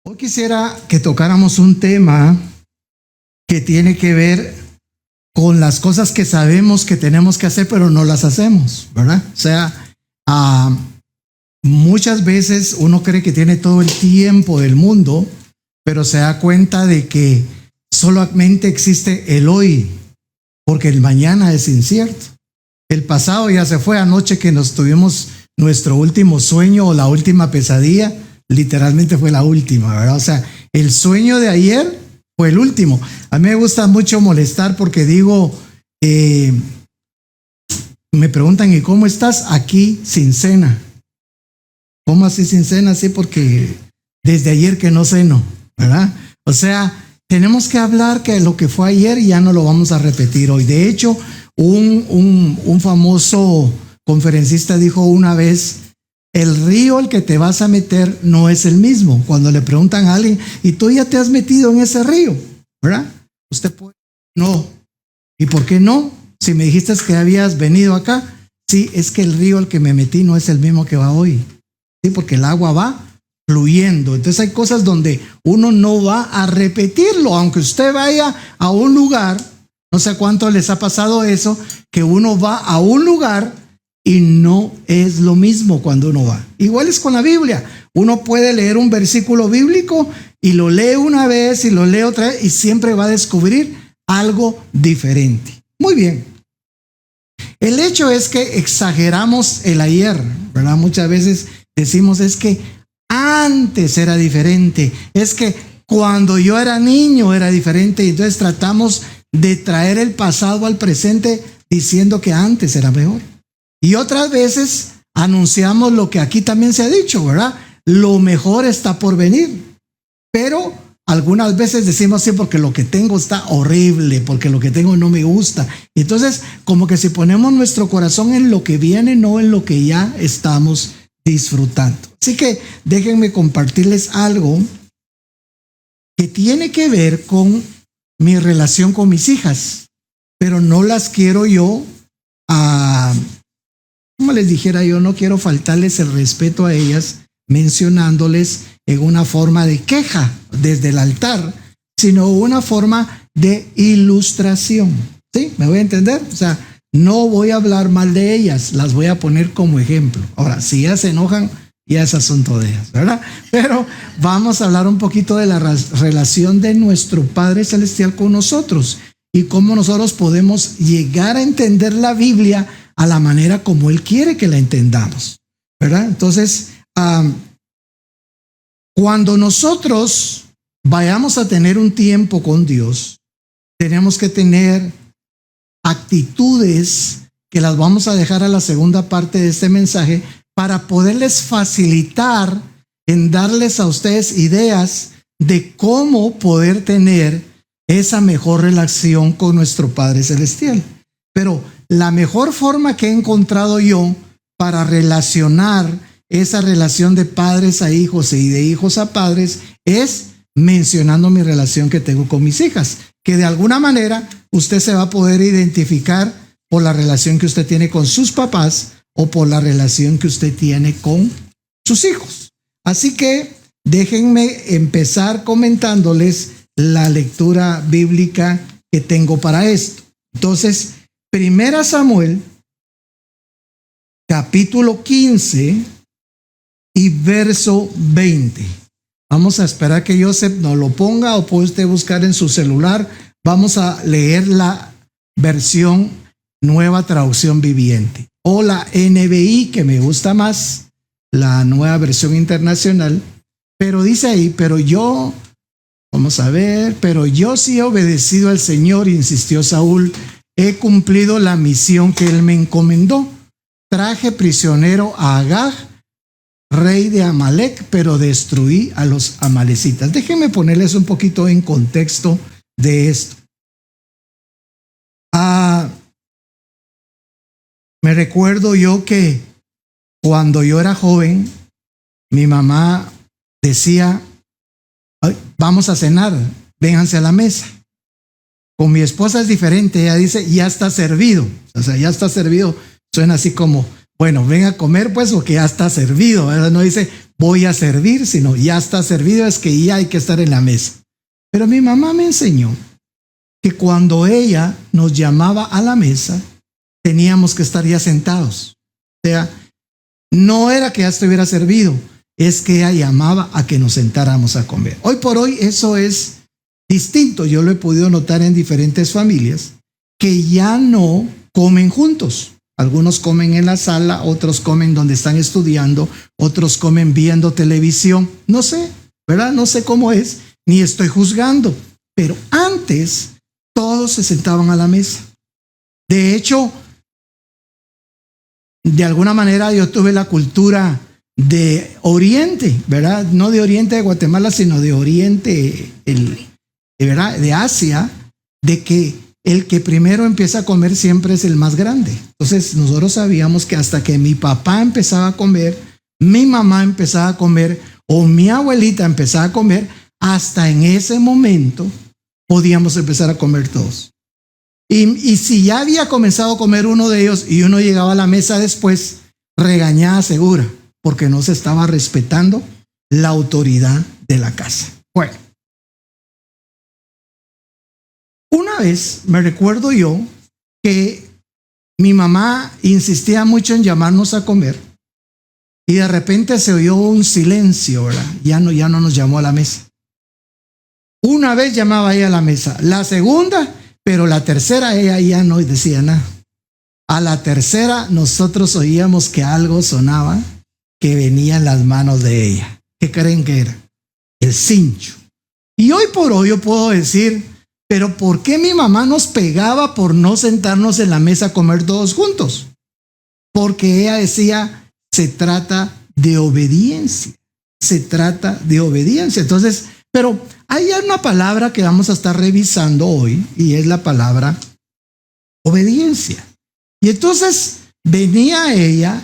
Hoy quisiera que tocáramos un tema que tiene que ver con las cosas que sabemos que tenemos que hacer, pero no las hacemos, ¿verdad? O sea, muchas veces uno cree que tiene todo el tiempo del mundo, pero se da cuenta de que solamente existe el hoy, porque el mañana es incierto. El pasado ya se fue. Anoche que nos tuvimos nuestro último sueño o la última pesadilla, literalmente fue la última, ¿verdad? O sea, el sueño de ayer fue el último. A mí me gusta mucho molestar porque digo, me preguntan, ¿y cómo estás? Aquí sin cena. ¿Cómo así sin cena? Sí, porque desde ayer que no ceno, ¿verdad? O sea, tenemos que hablar que lo que fue ayer ya no lo vamos a repetir hoy. De hecho, un famoso conferencista dijo una vez, el río al que te vas a meter no es el mismo. Cuando le preguntan a alguien, ¿y tú ya te has metido en ese río? ¿Verdad? Usted puede, no. ¿Y por qué no? Si me dijiste que habías venido acá, sí, es que el río al que me metí no es el mismo que va hoy. Sí, porque el agua va fluyendo. Entonces hay cosas donde uno no va a repetirlo, aunque usted vaya a un lugar, no sé cuánto les ha pasado eso, que uno va a un lugar y no es lo mismo cuando uno va. Igual es con la Biblia. Uno puede leer un versículo bíblico y lo lee una vez y lo lee otra vez y siempre va a descubrir algo diferente. Muy bien. El hecho es que exageramos el ayer, ¿verdad? Muchas veces decimos es que antes era diferente, es que cuando yo era niño era diferente, y entonces tratamos de traer el pasado al presente diciendo que antes era mejor. Y otras veces anunciamos lo que aquí también se ha dicho, ¿verdad? Lo mejor está por venir. Pero algunas veces decimos sí, porque lo que tengo está horrible, porque lo que tengo no me gusta. Entonces, como que si ponemos nuestro corazón en lo que viene, no en lo que ya estamos disfrutando. Así que déjenme compartirles algo que tiene que ver con mi relación con mis hijas, pero no las quiero yo como les dijera yo, no quiero faltarles el respeto a ellas mencionándoles en una forma de queja desde el altar, sino una forma de ilustración. ¿Sí? ¿Me voy a entender? O sea, no voy a hablar mal de ellas, las voy a poner como ejemplo. Ahora, si ellas se enojan, ya es asunto de ellas, ¿verdad? Pero vamos a hablar un poquito de la relación de nuestro Padre Celestial con nosotros y cómo nosotros podemos llegar a entender la Biblia a la manera como Él quiere que la entendamos, ¿verdad? Entonces, cuando nosotros vayamos a tener un tiempo con Dios, tenemos que tener actitudes que las vamos a dejar a la segunda parte de este mensaje para poderles facilitar en darles a ustedes ideas de cómo poder tener esa mejor relación con nuestro Padre Celestial. Pero la mejor forma que he encontrado yo para relacionar esa relación de padres a hijos y de hijos a padres es mencionando mi relación que tengo con mis hijas, que de alguna manera usted se va a poder identificar por la relación que usted tiene con sus papás o por la relación que usted tiene con sus hijos. Así que déjenme empezar comentándoles la lectura bíblica que tengo para esto. Entonces, 1 Samuel, capítulo 15 y verso 20. Vamos a esperar que Joseph nos lo ponga o puede usted buscar en su celular. Vamos a leer la versión Nueva Traducción Viviente o la NBI, que me gusta más, la Nueva Versión Internacional. Pero dice ahí, pero yo sí he obedecido al Señor, insistió Saúl. He cumplido la misión que Él me encomendó. Traje prisionero a Agag, rey de Amalek, pero destruí a los amalecitas. Déjenme ponerles un poquito en contexto de esto. Me recuerdo yo que cuando yo era joven, mi mamá decía, vamos a cenar, vénganse a la mesa. Con mi esposa es diferente, ella dice, ya está servido. O sea, ya está servido, suena así como bueno, ven a comer pues porque ya está servido, ¿verdad? No dice voy a servir, sino ya está servido, es que ya hay que estar en la mesa. Pero mi mamá me enseñó que cuando ella nos llamaba a la mesa, teníamos que estar ya sentados. O sea, no era que ya estuviera servido, es que ella llamaba a que nos sentáramos a comer. Hoy por hoy eso es distinto. Yo lo he podido notar en diferentes familias que ya no comen juntos. Algunos comen en la sala, otros comen donde están estudiando, otros comen viendo televisión. No sé, ¿verdad? No sé cómo es, ni estoy juzgando. Pero antes todos se sentaban a la mesa. De hecho, de alguna manera yo tuve la cultura de Oriente, ¿verdad? No de Oriente de Guatemala, sino de Oriente, ¿verdad? De Asia, de que el que primero empieza a comer siempre es el más grande. Entonces nosotros sabíamos que hasta que mi papá empezaba a comer, mi mamá empezaba a comer o mi abuelita empezaba a comer, hasta en ese momento podíamos empezar a comer todos. Y si ya había comenzado a comer uno de ellos y uno llegaba a la mesa después, regañada segura, porque no se estaba respetando la autoridad de la casa. Bueno, una vez me recuerdo yo que mi mamá insistía mucho en llamarnos a comer y de repente se oyó un silencio, ¿verdad? Ya no nos llamó a la mesa. Una vez llamaba ella a la mesa, la segunda, pero la tercera ella ya no decía nada. A la tercera nosotros oíamos que algo sonaba que venía en las manos de ella. ¿Qué creen que era? El cincho. Y hoy por hoy yo puedo decir, pero ¿por qué mi mamá nos pegaba por no sentarnos en la mesa a comer todos juntos? Porque ella decía, se trata de obediencia. Se trata de obediencia. Entonces, pero hay una palabra que vamos a estar revisando hoy y es la palabra obediencia. Y entonces venía ella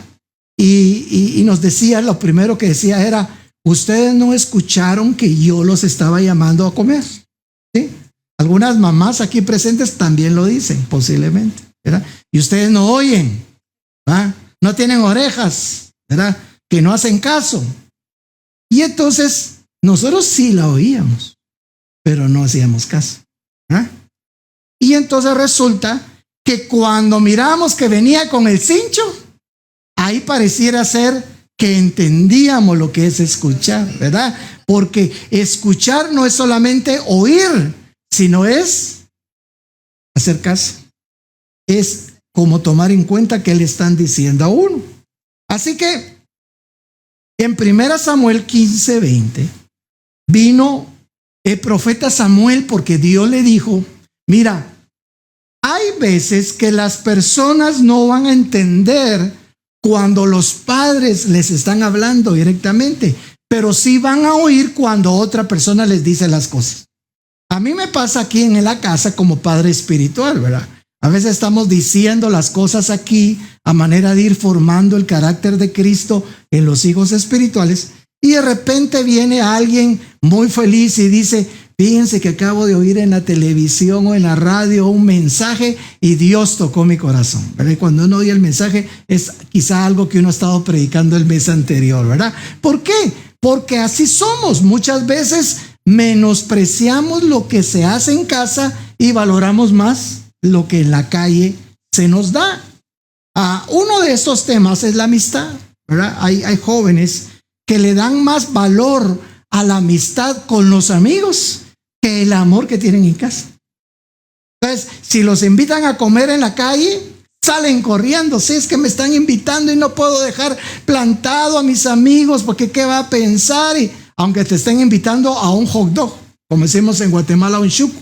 y nos decía, lo primero que decía era, ustedes no escucharon que yo los estaba llamando a comer, ¿sí? Algunas mamás aquí presentes también lo dicen, posiblemente, ¿verdad? Y ustedes no oyen, ¿verdad? No tienen orejas, ¿verdad? Que no hacen caso. Y entonces nosotros sí la oíamos, pero no hacíamos caso, ¿verdad? Y entonces resulta que cuando miramos que venía con el cincho, ahí pareciera ser que entendíamos lo que es escuchar, ¿verdad? Porque escuchar no es solamente oír, sino es hacer caso. Es como tomar en cuenta qué le están diciendo a uno. Así que en 1 Samuel 15:20 vino el profeta Samuel porque Dios le dijo, mira, hay veces que las personas no van a entender cuando los padres les están hablando directamente, pero sí van a oír cuando otra persona les dice las cosas. A mí me pasa aquí en la casa como padre espiritual, ¿verdad? A veces estamos diciendo las cosas aquí a manera de ir formando el carácter de Cristo en los hijos espirituales y de repente viene alguien muy feliz y dice, fíjense que acabo de oír en la televisión o en la radio un mensaje y Dios tocó mi corazón, ¿verdad? Y cuando uno oye el mensaje es quizá algo que uno ha estado predicando el mes anterior, ¿verdad? ¿Por qué? Porque así somos. Muchas veces menospreciamos lo que se hace en casa y valoramos más lo que en la calle se nos da. Uno de estos temas es la amistad, ¿verdad? Hay jóvenes que le dan más valor a la amistad con los amigos que el amor que tienen en casa. Entonces, si los invitan a comer en la calle, salen corriendo. Si es que me están invitando y no puedo dejar plantado a mis amigos porque qué va a pensar, y aunque te estén invitando a un hot dog, como decimos en Guatemala, un chuco.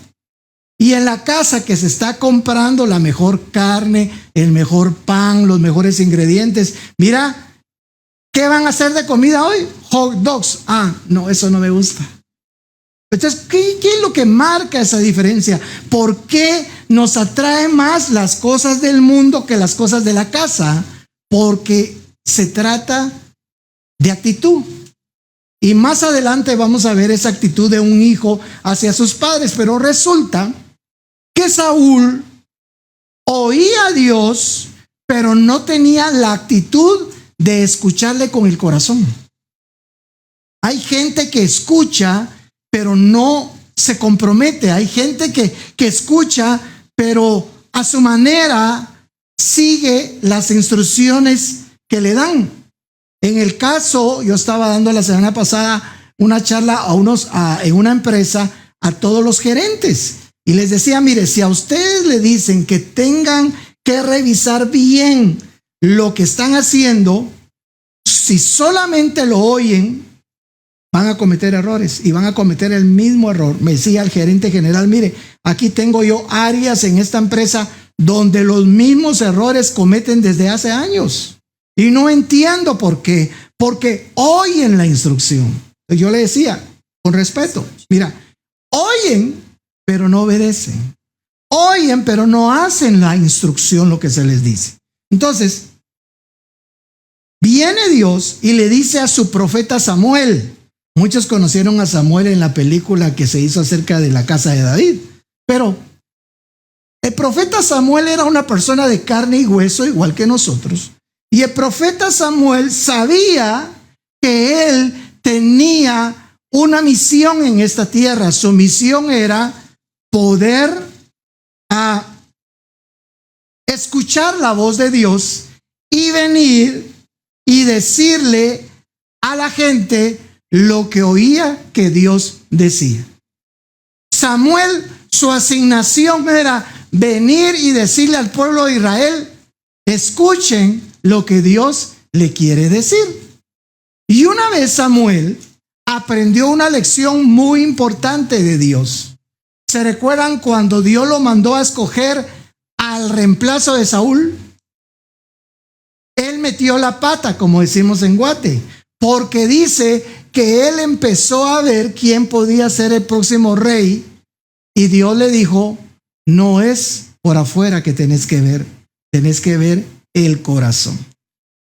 Y en la casa que se está comprando la mejor carne, el mejor pan, los mejores ingredientes. Mira, ¿qué van a hacer de comida hoy? Hot dogs. No, eso no me gusta. Entonces, ¿qué es lo que marca esa diferencia? ¿Por qué nos atrae más las cosas del mundo que las cosas de la casa? Porque se trata de actitud. Y más adelante vamos a ver esa actitud de un hijo hacia sus padres. Pero resulta que Saúl oía a Dios, pero no tenía la actitud de escucharle con el corazón. Hay gente que escucha, pero no se compromete. Hay gente que escucha, pero a su manera sigue las instrucciones que le dan. En el caso, yo estaba dando la semana pasada una charla en una empresa a todos los gerentes y les decía, mire, si a ustedes le dicen que tengan que revisar bien lo que están haciendo, si solamente lo oyen, van a cometer errores y van a cometer el mismo error. Me decía el gerente general, mire, aquí tengo yo áreas en esta empresa donde los mismos errores cometen desde hace años. Y no entiendo por qué. Porque oyen la instrucción. Yo le decía, con respeto, mira, oyen, pero no obedecen. Oyen, pero no hacen la instrucción, lo que se les dice. Entonces, viene Dios y le dice a su profeta Samuel. Muchos conocieron a Samuel en la película que se hizo acerca de la casa de David. Pero el profeta Samuel era una persona de carne y hueso, igual que nosotros. Y el profeta Samuel sabía que él tenía una misión en esta tierra. Su misión era poder escuchar la voz de Dios y venir y decirle a la gente lo que oía que Dios decía. Samuel, su asignación era venir y decirle al pueblo de Israel, escuchen lo que Dios le quiere decir. Y una vez Samuel aprendió una lección muy importante de Dios. ¿Se recuerdan cuando Dios lo mandó a escoger al reemplazo de Saúl? Él metió la pata, como decimos en Guate, porque dice que él empezó a ver quién podía ser el próximo rey y Dios le dijo, no es por afuera que tenés que ver el corazón.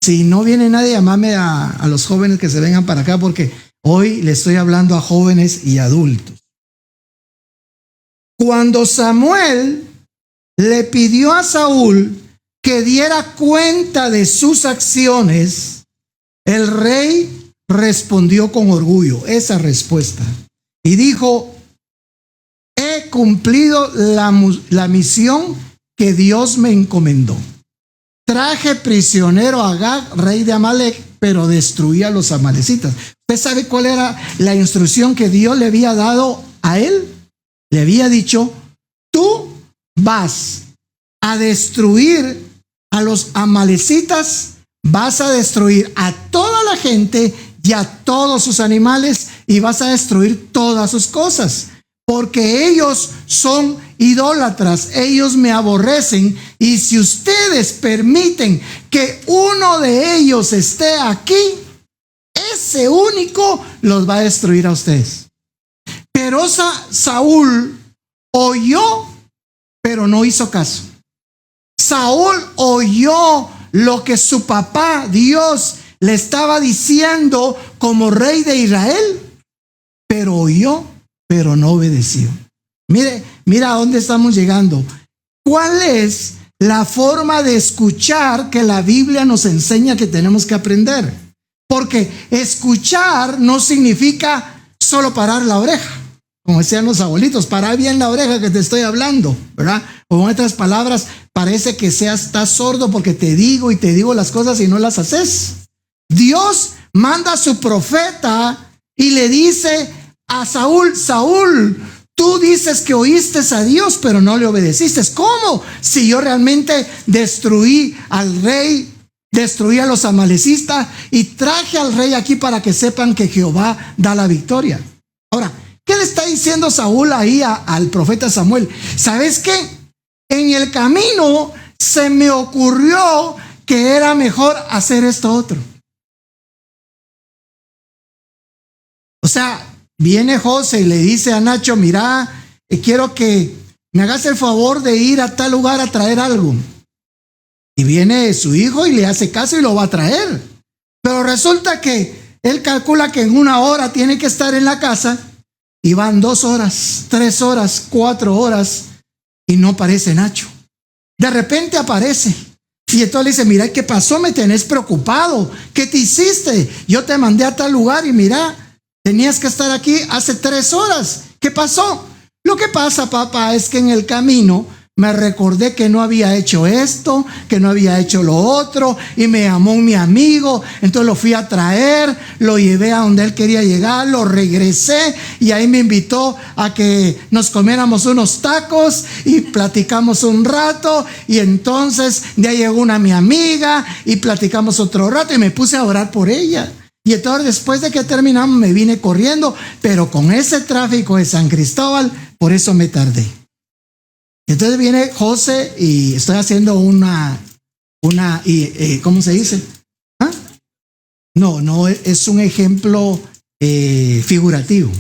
Si no viene nadie, llámame a los jóvenes que se vengan para acá porque hoy le estoy hablando a jóvenes y adultos. Cuando Samuel le pidió a Saúl que diera cuenta de sus acciones, el rey respondió con orgullo esa respuesta y dijo, he cumplido la misión que Dios me encomendó. Traje prisionero a Agag, rey de Amalek, pero destruí a los amalecitas. ¿Usted sabe cuál era la instrucción que Dios le había dado a él? Le había dicho, tú vas a destruir a los amalecitas, vas a destruir a toda la gente y a todos sus animales y vas a destruir todas sus cosas, porque ellos son idólatras, ellos me aborrecen y si ustedes permiten que uno de ellos esté aquí, ese único los va a destruir a ustedes. Pero Saúl oyó, pero no hizo caso. Saúl oyó lo que su papá, Dios, le estaba diciendo como rey de Israel, pero oyó, pero no obedeció. Mira a dónde estamos llegando. ¿Cuál es la forma de escuchar que la Biblia nos enseña que tenemos que aprender? Porque escuchar no significa solo parar la oreja. Como decían los abuelitos, para bien la oreja que te estoy hablando, ¿verdad? O en otras palabras, parece que estás sordo porque te digo las cosas y no las haces. Dios manda a su profeta y le dice a Saúl, Saúl, tú dices que oíste a Dios, pero no le obedeciste. ¿Cómo? Si yo realmente destruí al rey, destruí a los amalecistas y traje al rey aquí para que sepan que Jehová da la victoria. Ahora, ¿qué le está diciendo Saúl ahí al profeta Samuel? ¿Sabes qué? En el camino se me ocurrió que era mejor hacer esto otro. O sea, viene José y le dice a Nacho, mira, quiero que me hagas el favor de ir a tal lugar a traer algo. Y viene su hijo y le hace caso y lo va a traer. Pero resulta que él calcula que en 1 hora tiene que estar en la casa. Y van 2 horas, 3 horas, 4 horas y no aparece Nacho. De repente aparece. Y entonces le dice, mira, ¿qué pasó? Me tenés preocupado. ¿Qué te hiciste? Yo te mandé a tal lugar y mira, tenías que estar aquí hace 3 horas. ¿Qué pasó? Lo que pasa, papá, es que en el camino me recordé que no había hecho esto, que no había hecho lo otro, y me llamó mi amigo, entonces lo fui a traer, lo llevé a donde él quería llegar, lo regresé, y ahí me invitó a que nos comiéramos unos tacos, y platicamos un rato, y entonces de ahí llegó mi amiga, y platicamos otro rato, y me puse a orar por ella. Y entonces después de que terminamos me vine corriendo, pero con ese tráfico de San Cristóbal, por eso me tardé. Entonces viene José y estoy haciendo ¿cómo se dice? ¿Ah? No, es un ejemplo figurativo.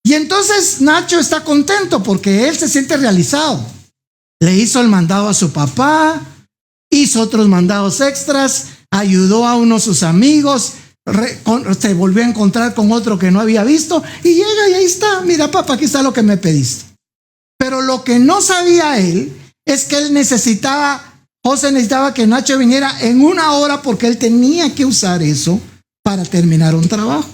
Y entonces Nacho está contento porque él se siente realizado. Le hizo el mandado a su papá, hizo otros mandados extras, ayudó a uno de sus amigos, se volvió a encontrar con otro que no había visto y llega y ahí está, mira papá, aquí está lo que me pediste. Pero lo que no sabía él es que José necesitaba que Nacho viniera en 1 hora porque él tenía que usar eso para terminar un trabajo.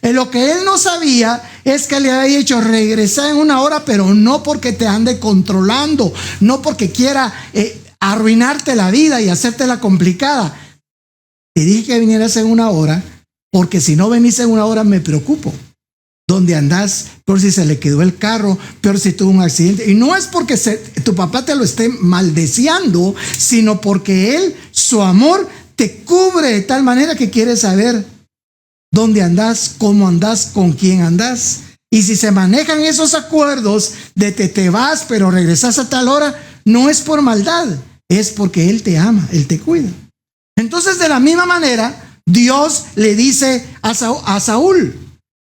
Lo que él no sabía es que le había dicho regresar en 1 hora, pero no porque te ande controlando, no porque quiera arruinarte la vida y hacértela complicada. Te dije que vinieras en 1 hora porque si no venís en 1 hora me preocupo. ¿Dónde andás? Peor si se le quedó el carro, peor si tuvo un accidente. Y no es porque tu papá te lo esté maldeciendo, sino porque él, su amor, te cubre de tal manera que quiere saber dónde andás, cómo andás, con quién andás. Y si se manejan esos acuerdos de te vas, pero regresas a tal hora, no es por maldad, es porque él te ama, él te cuida. Entonces, de la misma manera, Dios le dice a Saúl,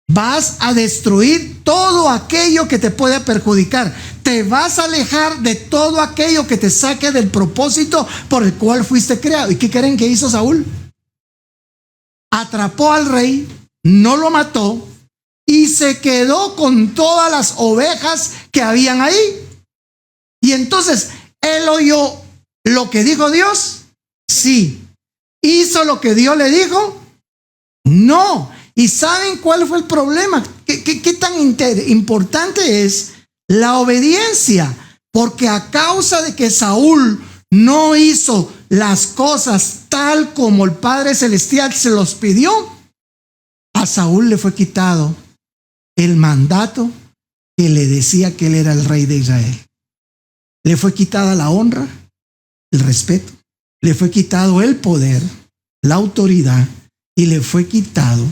vas a destruir todo aquello que te pueda perjudicar. Te vas a alejar de todo aquello que te saque del propósito por el cual fuiste creado. ¿Y qué creen que hizo Saúl? Atrapó al rey, no lo mató y se quedó con todas las ovejas que habían ahí. Y entonces, él oyó lo que dijo Dios. Sí. ¿Hizo lo que Dios le dijo? No. ¿Y saben cuál fue el problema? ¿Qué tan importante es la obediencia? Porque a causa de que Saúl no hizo las cosas tal como el Padre Celestial se los pidió, a Saúl le fue quitado el mandato que le decía que él era el rey de Israel. Le fue quitada la honra, el respeto, le fue quitado el poder, la autoridad y le fue quitado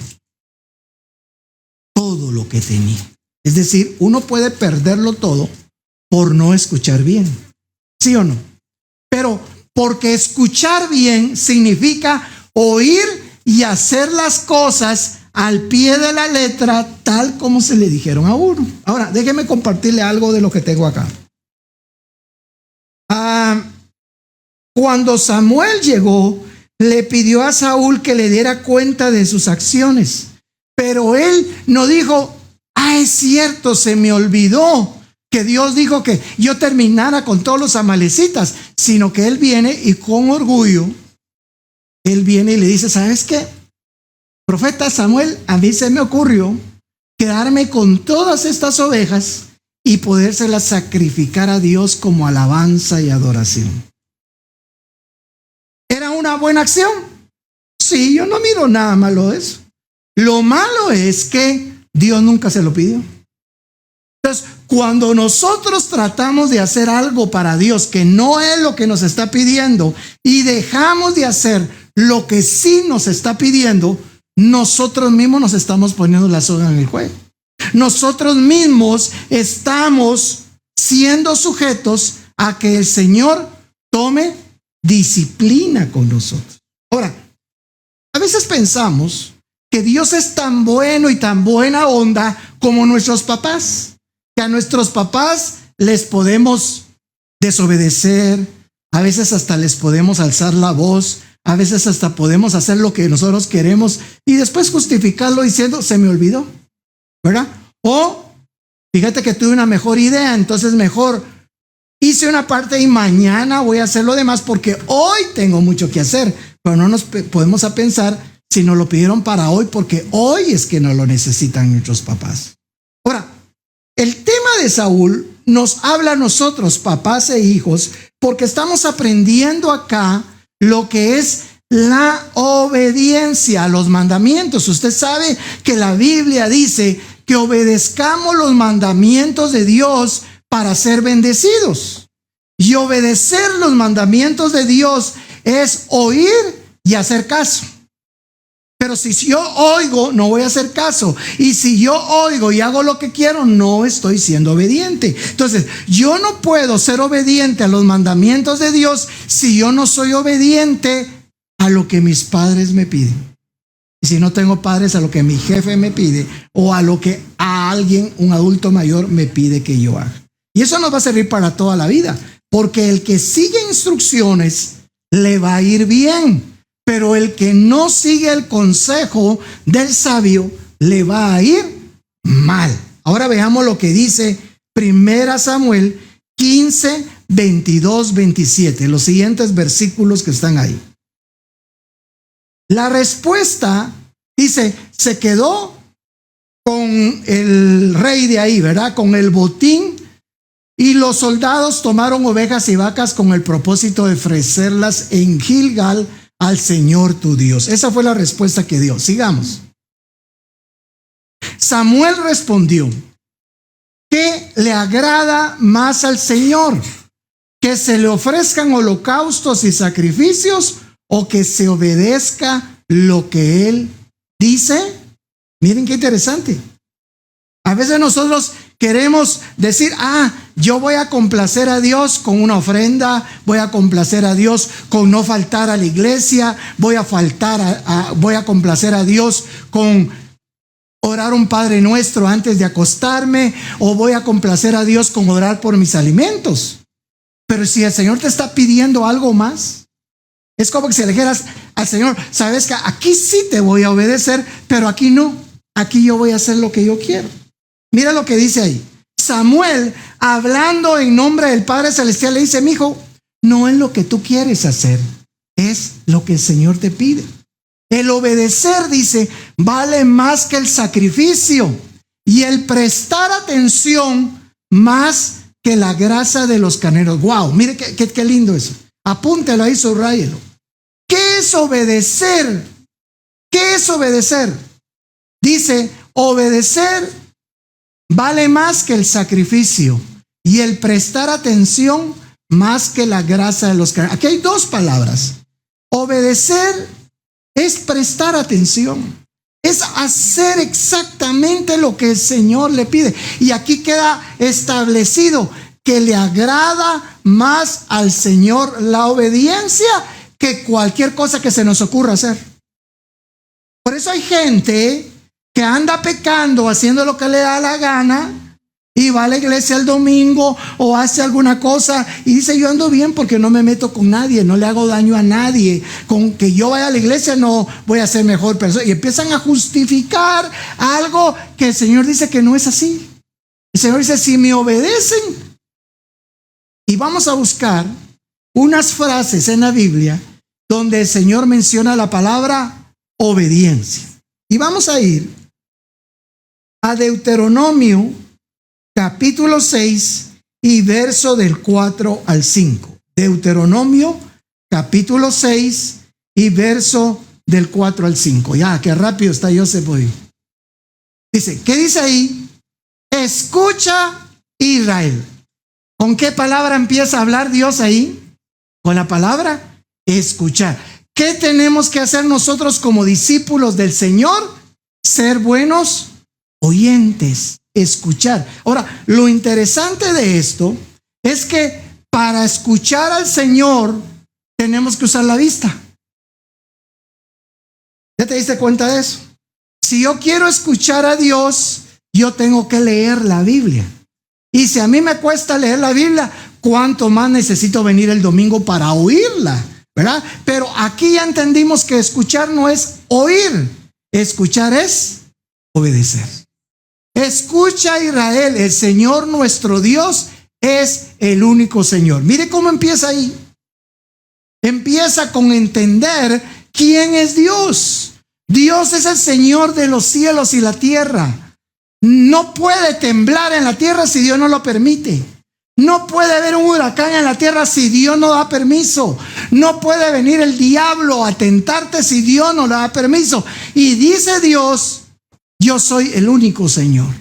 todo lo que tenía. Es decir, uno puede perderlo todo por no escuchar bien. ¿Sí o no? Pero porque escuchar bien significa oír y hacer las cosas al pie de la letra tal como se le dijeron a uno. Ahora, déjeme compartirle algo de lo que tengo acá. Cuando Samuel llegó, le pidió a Saúl que le diera cuenta de sus acciones. Pero él no dijo, es cierto, se me olvidó que Dios dijo que yo terminara con todos los amalecitas, sino que él viene y con orgullo, él viene y le dice, ¿sabes qué? Profeta Samuel, a mí se me ocurrió quedarme con todas estas ovejas y podérselas sacrificar a Dios como alabanza y adoración. ¿Era una buena acción? Sí, yo no miro nada malo de eso. Lo malo es que Dios nunca se lo pidió. Entonces, cuando nosotros tratamos de hacer algo para Dios que no es lo que nos está pidiendo y dejamos de hacer lo que sí nos está pidiendo, nosotros mismos nos estamos poniendo la soga en el cuello. Nosotros mismos estamos siendo sujetos a que el Señor tome disciplina con nosotros. Ahora, a veces pensamos que Dios es tan bueno y tan buena onda como nuestros papás, que a nuestros papás les podemos desobedecer, a veces hasta les podemos alzar la voz, a veces hasta podemos hacer lo que nosotros queremos y después justificarlo diciendo, se me olvidó, ¿verdad? O, fíjate que tuve una mejor idea, entonces mejor. Y hice una parte y mañana voy a hacer lo demás porque hoy tengo mucho que hacer. Pero no nos podemos a pensar si nos lo pidieron para hoy, porque hoy es que no lo necesitan nuestros papás. Ahora, el tema de Saúl nos habla a nosotros, papás e hijos, porque estamos aprendiendo acá lo que es la obediencia a los mandamientos. Usted sabe que la Biblia dice que obedezcamos los mandamientos de Dios para ser bendecidos. Y obedecer los mandamientos de Dios es oír y hacer caso. Pero si yo oigo, no voy a hacer caso. Y si yo oigo y hago lo que quiero, no estoy siendo obediente. Entonces, yo no puedo ser obediente a los mandamientos de Dios si yo no soy obediente a lo que mis padres me piden. Y si no tengo padres, a lo que mi jefe me pide o a lo que a alguien, un adulto mayor, me pide que yo haga. Y eso nos va a servir para toda la vida, porque el que sigue instrucciones le va a ir bien. Pero el que no sigue el consejo del sabio le va a ir mal. Ahora veamos lo que dice 1 Samuel 15, 22, 27. Los siguientes versículos que están ahí. La respuesta dice, se quedó con el rey de ahí, ¿verdad? Con el botín. Y los soldados tomaron ovejas y vacas con el propósito de ofrecerlas en Gilgal al Señor tu Dios. Esa fue la respuesta que dio. Sigamos. Samuel respondió, ¿qué le agrada más al Señor? ¿Que se le ofrezcan holocaustos y sacrificios o que se obedezca lo que Él dice? Miren qué interesante. A veces nosotros queremos decir, yo voy a complacer a Dios con una ofrenda, voy a complacer a Dios con no faltar a la iglesia, voy a complacer a Dios con orar un Padre Nuestro antes de acostarme, o voy a complacer a Dios con orar por mis alimentos. Pero si el Señor te está pidiendo algo más, es como que si le dijeras al Señor, sabes que aquí sí te voy a obedecer, pero aquí no, aquí yo voy a hacer lo que yo quiero. Mira lo que dice ahí. Samuel, hablando en nombre del Padre Celestial, le dice, mi hijo, no es lo que tú quieres hacer, es lo que el Señor te pide. El obedecer, dice, vale más que el sacrificio, y el prestar atención más que la grasa de los carneros. Wow, mire qué lindo eso. Apúntelo ahí, subráyelo. ¿Qué es obedecer? ¿Qué es obedecer? Dice, obedecer vale más que el sacrificio y el prestar atención más que la grasa de los carneros. Aquí hay dos palabras. Obedecer es prestar atención, es hacer exactamente lo que el Señor le pide. Y aquí queda establecido que le agrada más al Señor la obediencia que cualquier cosa que se nos ocurra hacer. Por eso hay gente que anda pecando, haciendo lo que le da la gana, y va a la iglesia el domingo o hace alguna cosa y dice, yo ando bien porque no me meto con nadie, no le hago daño a nadie, con que yo vaya a la iglesia no voy a ser mejor persona. Y empiezan a justificar algo que el Señor dice que no es así. El Señor dice, si me obedecen, y vamos a buscar unas frases en la Biblia donde el Señor menciona la palabra obediencia. Y vamos a ir a Deuteronomio capítulo 6 y verso del 4 al 5. Deuteronomio capítulo 6 y verso del 4 al 5. Ya, qué rápido está Joseph hoy. Dice, ¿qué dice ahí? Escucha, Israel. ¿Con qué palabra empieza a hablar Dios ahí? Con la palabra escuchar. ¿Qué tenemos que hacer nosotros como discípulos del Señor? Ser buenos oyentes, escuchar. Ahora, lo interesante de esto es que para escuchar al Señor tenemos que usar la vista. ¿Ya te diste cuenta de eso? Si yo quiero escuchar a Dios, yo tengo que leer la Biblia. Y si a mí me cuesta leer la Biblia, ¿cuánto más necesito venir el domingo para oírla? ¿Verdad? Pero aquí ya entendimos que escuchar no es oír, escuchar es obedecer. Escucha, Israel, el Señor nuestro Dios es el único Señor. Mire cómo empieza ahí. Empieza con entender quién es Dios. Dios es el Señor de los cielos y la tierra. No puede temblar en la tierra si Dios no lo permite. No puede haber un huracán en la tierra si Dios no da permiso. No puede venir el diablo a tentarte si Dios no le da permiso. Y dice Dios, yo soy el único Señor.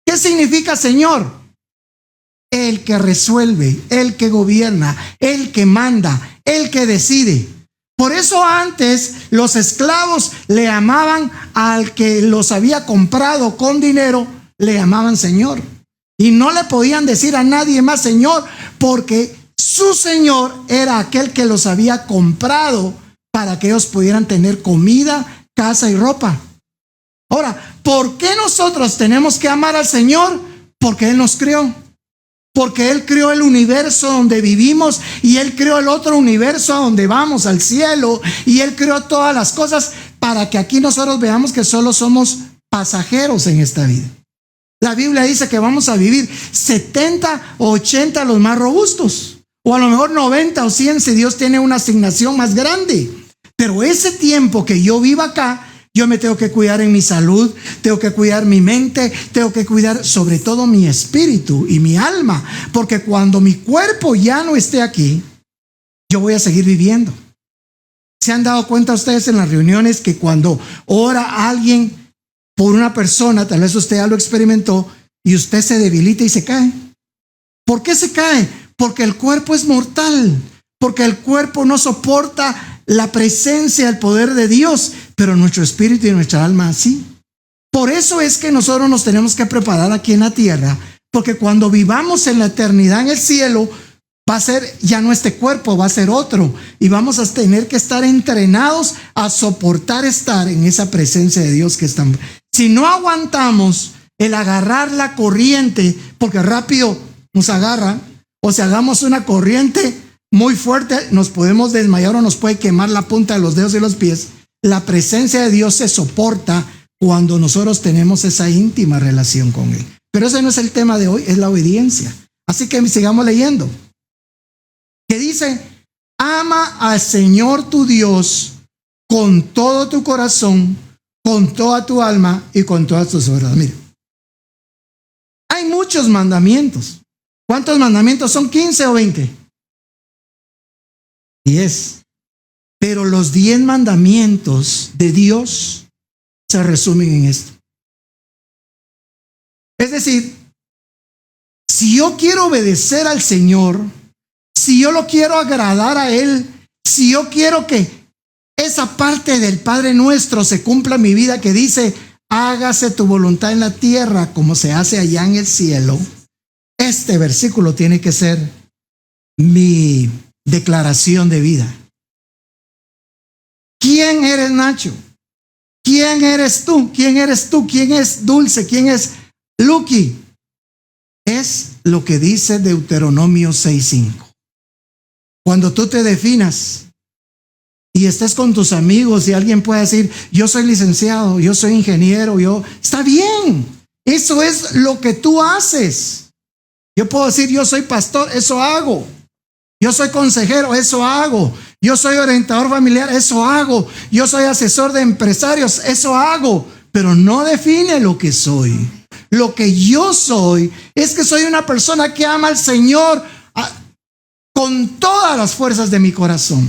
¿Qué significa Señor? El que resuelve, el que gobierna, el que manda, el que decide. Por eso antes los esclavos le llamaban al que los había comprado con dinero, le llamaban Señor. Y no le podían decir a nadie más Señor, porque su Señor era aquel que los había comprado para que ellos pudieran tener comida, casa y ropa. Ahora, ¿por qué nosotros tenemos que amar al Señor? Porque Él nos creó. Porque Él creó el universo donde vivimos y Él creó el otro universo a donde vamos, al cielo. Y Él creó todas las cosas para que aquí nosotros veamos que solo somos pasajeros en esta vida. La Biblia dice que vamos a vivir 70 o 80 los más robustos. O a lo mejor 90 o 100 si Dios tiene una asignación más grande. Pero ese tiempo que yo vivo acá, yo me tengo que cuidar en mi salud, tengo que cuidar mi mente, tengo que cuidar sobre todo mi espíritu y mi alma. Porque cuando mi cuerpo ya no esté aquí, yo voy a seguir viviendo. ¿Se han dado cuenta ustedes en las reuniones que cuando ora alguien por una persona, tal vez usted ya lo experimentó, y usted se debilita y se cae? ¿Por qué se cae? Porque el cuerpo es mortal, porque el cuerpo no soporta la presencia, el poder de Dios, pero nuestro espíritu y nuestra alma sí. Por eso es que nosotros nos tenemos que preparar aquí en la tierra, porque cuando vivamos en la eternidad en el cielo, va a ser ya no este cuerpo, va a ser otro, y vamos a tener que estar entrenados a soportar estar en esa presencia de Dios que estamos. Si no aguantamos el agarrar la corriente, porque rápido nos agarra, o si hagamos una corriente muy fuerte, nos podemos desmayar o nos puede quemar la punta de los dedos y los pies. La presencia de Dios se soporta cuando nosotros tenemos esa íntima relación con Él. Pero ese no es el tema de hoy, es la obediencia. Así que sigamos leyendo. Que dice, ama al Señor tu Dios con todo tu corazón, con toda tu alma y con todas tus obras. Mire, hay muchos mandamientos. ¿Cuántos mandamientos son? ¿15 o 20? 10. Pero los 10 mandamientos de Dios se resumen en esto. Es decir, si yo quiero obedecer al Señor, si yo lo quiero agradar a Él, si yo quiero que esa parte del Padre Nuestro se cumpla en mi vida que dice, hágase tu voluntad en la tierra como se hace allá en el cielo, este versículo tiene que ser mi declaración de vida. ¿Quién eres, Nacho? ¿Quién eres tú? ¿Quién eres tú? ¿Quién es Dulce? ¿Quién es Lucky? Es lo que dice Deuteronomio 6:5. Cuando tú te definas y estés con tus amigos y alguien puede decir, yo soy licenciado, yo soy ingeniero, está bien. Eso es lo que tú haces. Yo puedo decir, yo soy pastor, eso hago. Yo soy consejero, eso hago. Yo soy orientador familiar, eso hago. Yo soy asesor de empresarios, eso hago. Pero no define lo que soy. Lo que yo soy es que soy una persona que ama al Señor con todas las fuerzas de mi corazón,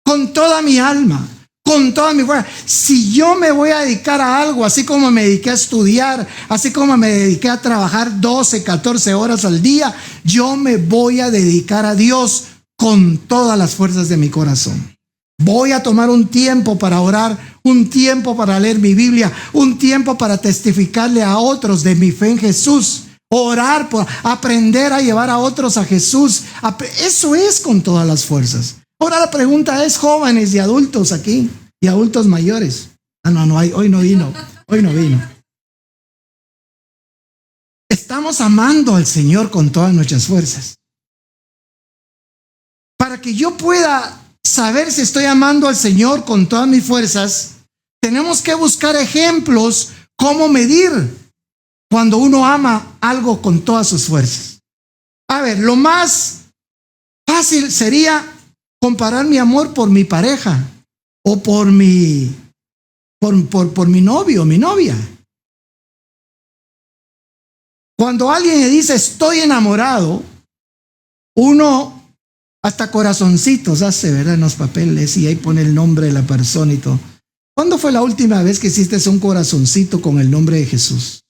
con toda mi alma, con toda mi fuerza. Si yo me voy a dedicar a algo, así como me dediqué a estudiar, así como me dediqué a trabajar 12, 14 horas al día, yo me voy a dedicar a Dios con todas las fuerzas de mi corazón. Voy a tomar un tiempo para orar, un tiempo para leer mi Biblia, un tiempo para testificarle a otros de mi fe en Jesús. Orar por aprender a llevar a otros a Jesús. Eso es con todas las fuerzas. Ahora la pregunta es, jóvenes y adultos aquí, y adultos mayores. Hoy no vino. Estamos amando al Señor con todas nuestras fuerzas. Para que yo pueda saber si estoy amando al Señor con todas mis fuerzas, tenemos que buscar ejemplos cómo medir cuando uno ama algo con todas sus fuerzas. A ver, lo más fácil sería comparar mi amor por mi pareja o por mi novio o mi novia. Cuando alguien le dice estoy enamorado, uno hasta corazoncitos hace, ¿verdad? En los papeles y ahí pone el nombre de la persona y todo. ¿Cuándo fue la última vez que hiciste un corazoncito con el nombre de Jesús?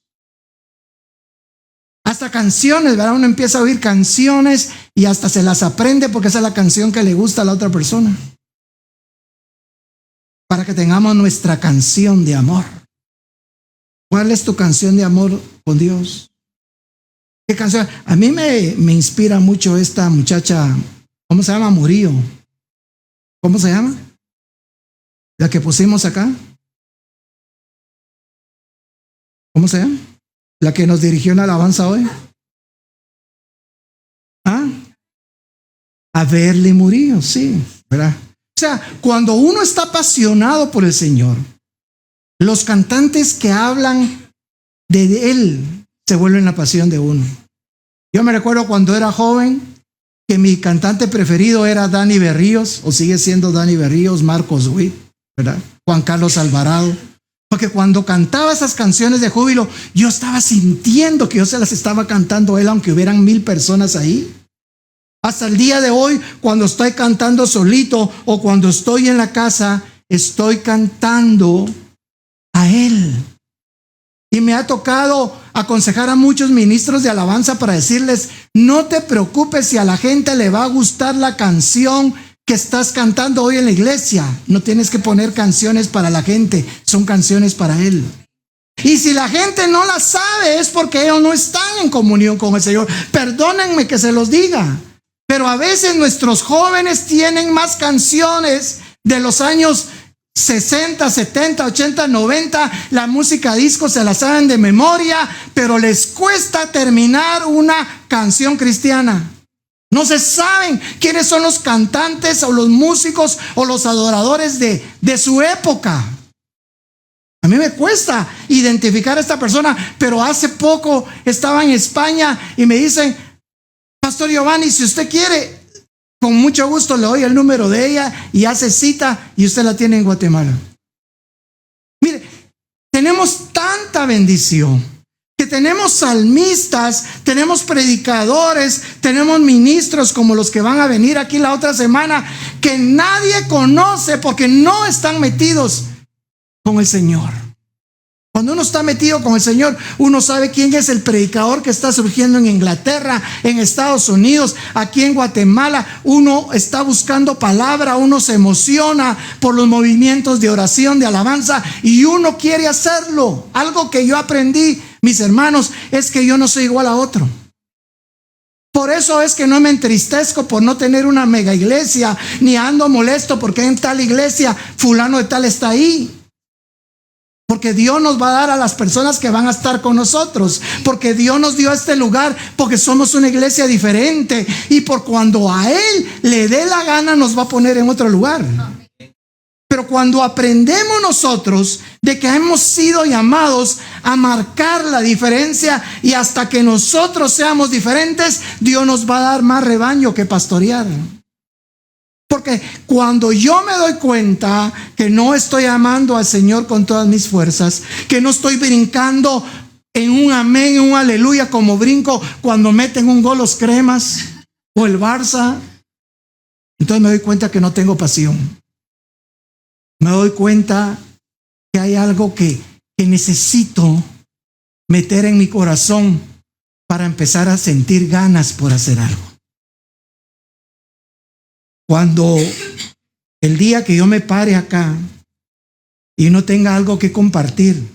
Hasta canciones, ¿verdad? Uno empieza a oír canciones y hasta se las aprende porque esa es la canción que le gusta a la otra persona. Para que tengamos nuestra canción de amor. ¿Cuál es tu canción de amor con Dios? ¿Qué canción? A mí me inspira mucho esta muchacha, ¿cómo se llama? Murillo. ¿Cómo se llama? La que pusimos acá. ¿Cómo se llama? La que nos dirigió en la alabanza hoy. ¿Ah? Averly Murillo, sí, ¿verdad? O sea, cuando uno está apasionado por el Señor, los cantantes que hablan de Él se vuelven la pasión de uno. Yo me recuerdo cuando era joven que mi cantante preferido era Dani Berríos, o sigue siendo Dani Berríos, Marcos Witt, ¿verdad? Juan Carlos Alvarado. Porque cuando cantaba esas canciones de júbilo, yo estaba sintiendo que yo se las estaba cantando a él, aunque hubieran 1000 personas ahí. Hasta el día de hoy, cuando estoy cantando solito o cuando estoy en la casa, estoy cantando a él. Y me ha tocado aconsejar a muchos ministros de alabanza para decirles, no te preocupes si a la gente le va a gustar la canción que estás cantando hoy en la iglesia. No tienes que poner canciones para la gente, son canciones para Él. Y si la gente no la sabe es porque ellos no están en comunión con el Señor. Perdónenme que se los diga, pero a veces nuestros jóvenes tienen más canciones de los años 60, 70, 80, 90, la música disco se la saben de memoria, pero les cuesta terminar una canción cristiana. No se saben quiénes son los cantantes o los músicos o los adoradores de su época. A mí me cuesta identificar a esta persona, pero hace poco estaba en España y me dicen, Pastor Giovanni, si usted quiere, con mucho gusto le doy el número de ella y hace cita y usted la tiene en Guatemala. Mire, tenemos tanta bendición. Que tenemos salmistas, tenemos predicadores, tenemos ministros como los que van a venir aquí la otra semana, que nadie conoce porque no están metidos con el Señor. Cuando uno está metido con el Señor, uno sabe quién es el predicador que está surgiendo en Inglaterra, en Estados Unidos, aquí en Guatemala. Uno está buscando palabra, uno se emociona por los movimientos de oración, de alabanza, y uno quiere hacerlo. Algo que yo aprendí, mis hermanos, es que yo no soy igual a otro. Por eso es que no me entristezco por no tener una mega iglesia, ni ando molesto porque en tal iglesia fulano de tal está ahí. Porque Dios nos va a dar a las personas que van a estar con nosotros. Porque Dios nos dio este lugar porque somos una iglesia diferente. Y por cuando a Él le dé la gana nos va a poner en otro lugar. Pero cuando aprendemos nosotros de que hemos sido llamados a marcar la diferencia y hasta que nosotros seamos diferentes, Dios nos va a dar más rebaño que pastorear. Porque cuando yo me doy cuenta que no estoy amando al Señor con todas mis fuerzas, que no estoy brincando en un amén, en un aleluya como brinco cuando meten un gol los Cremas o el Barça, entonces me doy cuenta que no tengo pasión. Me doy cuenta que hay algo que necesito meter en mi corazón para empezar a sentir ganas por hacer algo. Cuando el día que yo me pare acá y no tenga algo que compartir,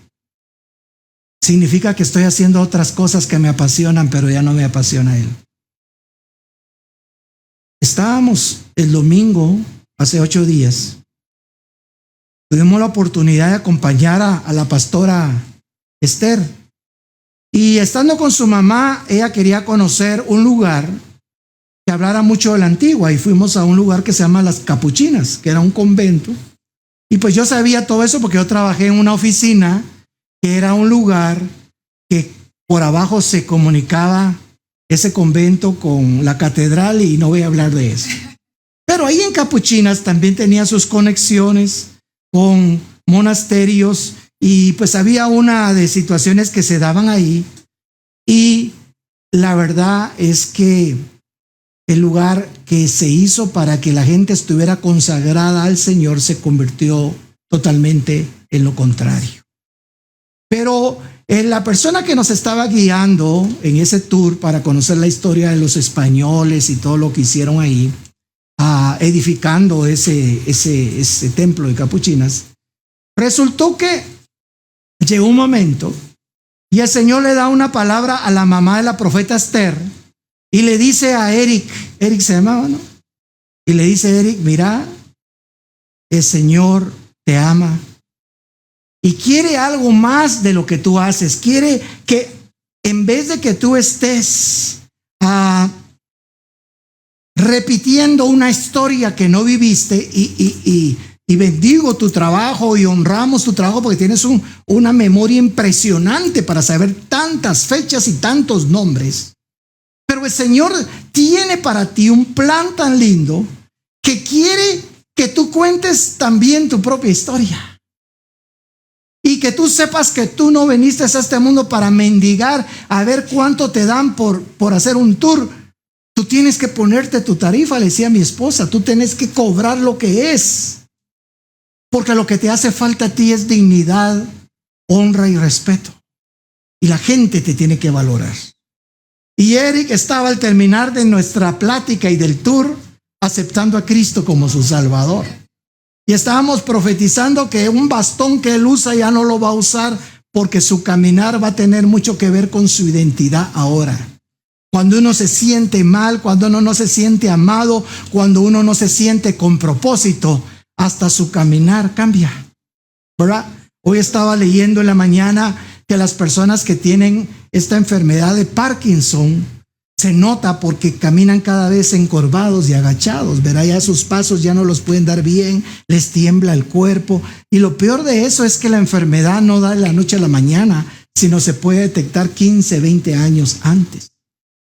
significa que estoy haciendo otras cosas que me apasionan, pero ya no me apasiona Él. Estábamos el domingo, hace 8 días, tuvimos la oportunidad de acompañar a la pastora Esther. Y estando con su mamá, ella quería conocer un lugar que hablara mucho de la antigua, y fuimos a un lugar que se llama Las Capuchinas, que era un convento. Y pues yo sabía todo eso porque yo trabajé en una oficina que era un lugar que por abajo se comunicaba ese convento con la catedral y no voy a hablar de eso. Pero ahí en Capuchinas también tenía sus conexiones con monasterios y pues había una de situaciones que se daban ahí y la verdad es que el lugar que se hizo para que la gente estuviera consagrada al Señor se convirtió totalmente en lo contrario. Pero la persona que nos estaba guiando en ese tour para conocer la historia de los españoles y todo lo que hicieron ahí, edificando ese templo de Capuchinas, resultó que llegó un momento y el Señor le da una palabra a la mamá de la profeta Esther y le dice a Eric se llamaba, ¿no? Y le dice: Eric, mira, el Señor te ama y quiere algo más de lo que tú haces. Quiere que en vez de que tú estés repitiendo una historia que no viviste y bendigo tu trabajo y honramos tu trabajo porque tienes una memoria impresionante para saber tantas fechas y tantos nombres. Pero el Señor tiene para ti un plan tan lindo que quiere que tú cuentes también tu propia historia. Y que tú sepas que tú no viniste a este mundo para mendigar a ver cuánto te dan por hacer un tour. Tú tienes que ponerte tu tarifa, le decía a mi esposa, tú tienes que cobrar lo que es. Porque lo que te hace falta a ti es dignidad, honra y respeto. Y la gente te tiene que valorar. Y Eric estaba al terminar de nuestra plática y del tour aceptando a Cristo como su Salvador. Y estábamos profetizando que un bastón que él usa ya no lo va a usar porque su caminar va a tener mucho que ver con su identidad ahora. Cuando uno se siente mal, cuando uno no se siente amado, cuando uno no se siente con propósito, hasta su caminar cambia, ¿verdad? Hoy estaba leyendo en la mañana que las personas que tienen esta enfermedad de Parkinson se nota porque caminan cada vez encorvados y agachados, ¿verdad? Ya sus pasos ya no los pueden dar bien, les tiembla el cuerpo. Y lo peor de eso es que la enfermedad no da de la noche a la mañana, sino se puede detectar 15, 20 años antes.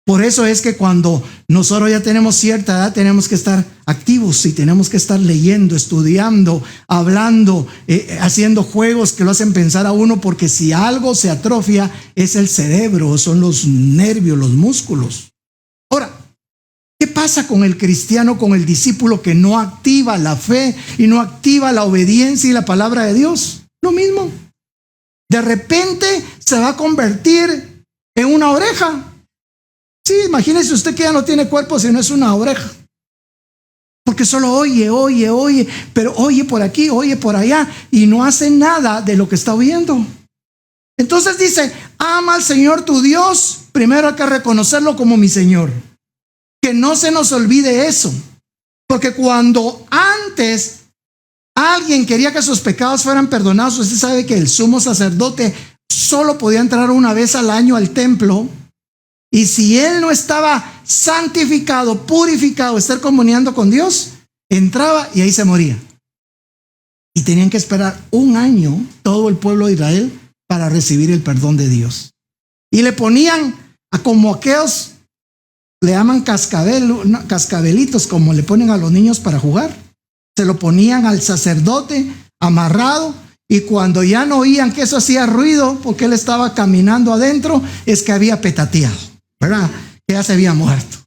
Por eso es que cuando nosotros ya tenemos cierta edad tenemos que estar activos y tenemos que estar leyendo, estudiando, hablando, haciendo juegos que lo hacen pensar a uno, porque si algo se atrofia es el cerebro, son los nervios, los músculos. Ahora, ¿qué pasa con el cristiano, con el discípulo que no activa la fe y no activa la obediencia y la palabra de Dios? Lo mismo. De repente se va a convertir en una oreja. Sí, imagínese usted que ya no tiene cuerpo si no es una oreja. Porque solo oye, pero oye por aquí, oye por allá y no hace nada de lo que está oyendo. Entonces dice, ama al Señor tu Dios, primero hay que reconocerlo como mi Señor. Que no se nos olvide eso. Porque cuando antes alguien quería que sus pecados fueran perdonados, usted sabe que el sumo sacerdote solo podía entrar una vez al año al templo. Y si él no estaba santificado, purificado, estar comuniando con Dios, entraba y ahí se moría. Y tenían que esperar un año todo el pueblo de Israel para recibir el perdón de Dios. Y le ponían a como aquellos, le llaman cascabelitos, como le ponen a los niños para jugar. Se lo ponían al sacerdote amarrado. Y cuando ya no oían que eso hacía ruido, porque él estaba caminando adentro, es que había petateado, ¿verdad? Que ya se había muerto.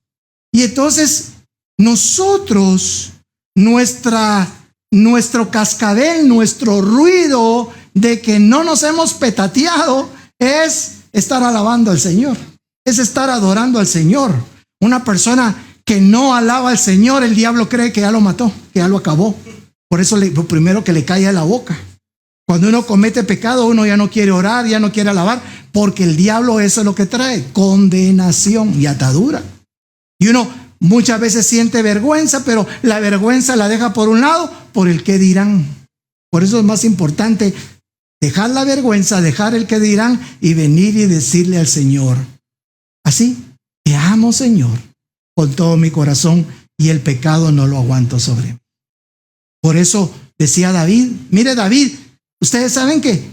Y entonces nosotros, nuestro cascabel, nuestro ruido de que no nos hemos petateado es estar alabando al Señor, es estar adorando al Señor. Una persona que no alaba al Señor, el diablo cree que ya lo mató, que ya lo acabó. Por eso lo primero que le cae a la boca. Cuando uno comete pecado, uno ya no quiere orar, ya no quiere alabar, porque el diablo eso es lo que trae, condenación y atadura. Y uno muchas veces siente vergüenza, pero la vergüenza la deja por un lado, por el qué dirán. Por eso es más importante dejar la vergüenza, dejar el qué dirán y venir y decirle al Señor, así, te amo, Señor, con todo mi corazón y el pecado no lo aguanto sobre mí. Por eso decía David, mire David, ustedes saben que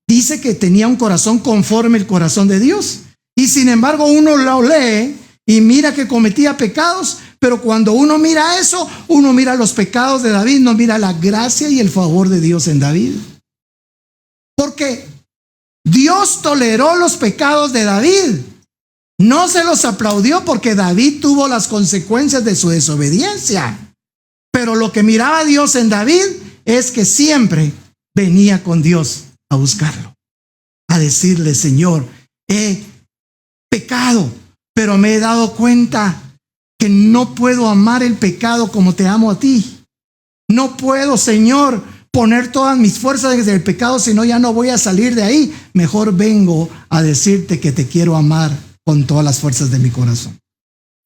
dice que tenía un corazón conforme el corazón de Dios. Y sin embargo uno lo lee y mira que cometía pecados, pero cuando uno mira eso, uno mira los pecados de David, no mira la gracia y el favor de Dios en David. Porque Dios toleró los pecados de David, no se los aplaudió porque David tuvo las consecuencias de su desobediencia. Pero lo que miraba Dios en David es que siempre venía con Dios a buscarlo, a decirle: Señor, he pecado, pero me he dado cuenta que no puedo amar el pecado como te amo a ti. No puedo, Señor, poner todas mis fuerzas desde el pecado, sino ya no voy a salir de ahí. Mejor vengo a decirte que te quiero amar con todas las fuerzas de mi corazón.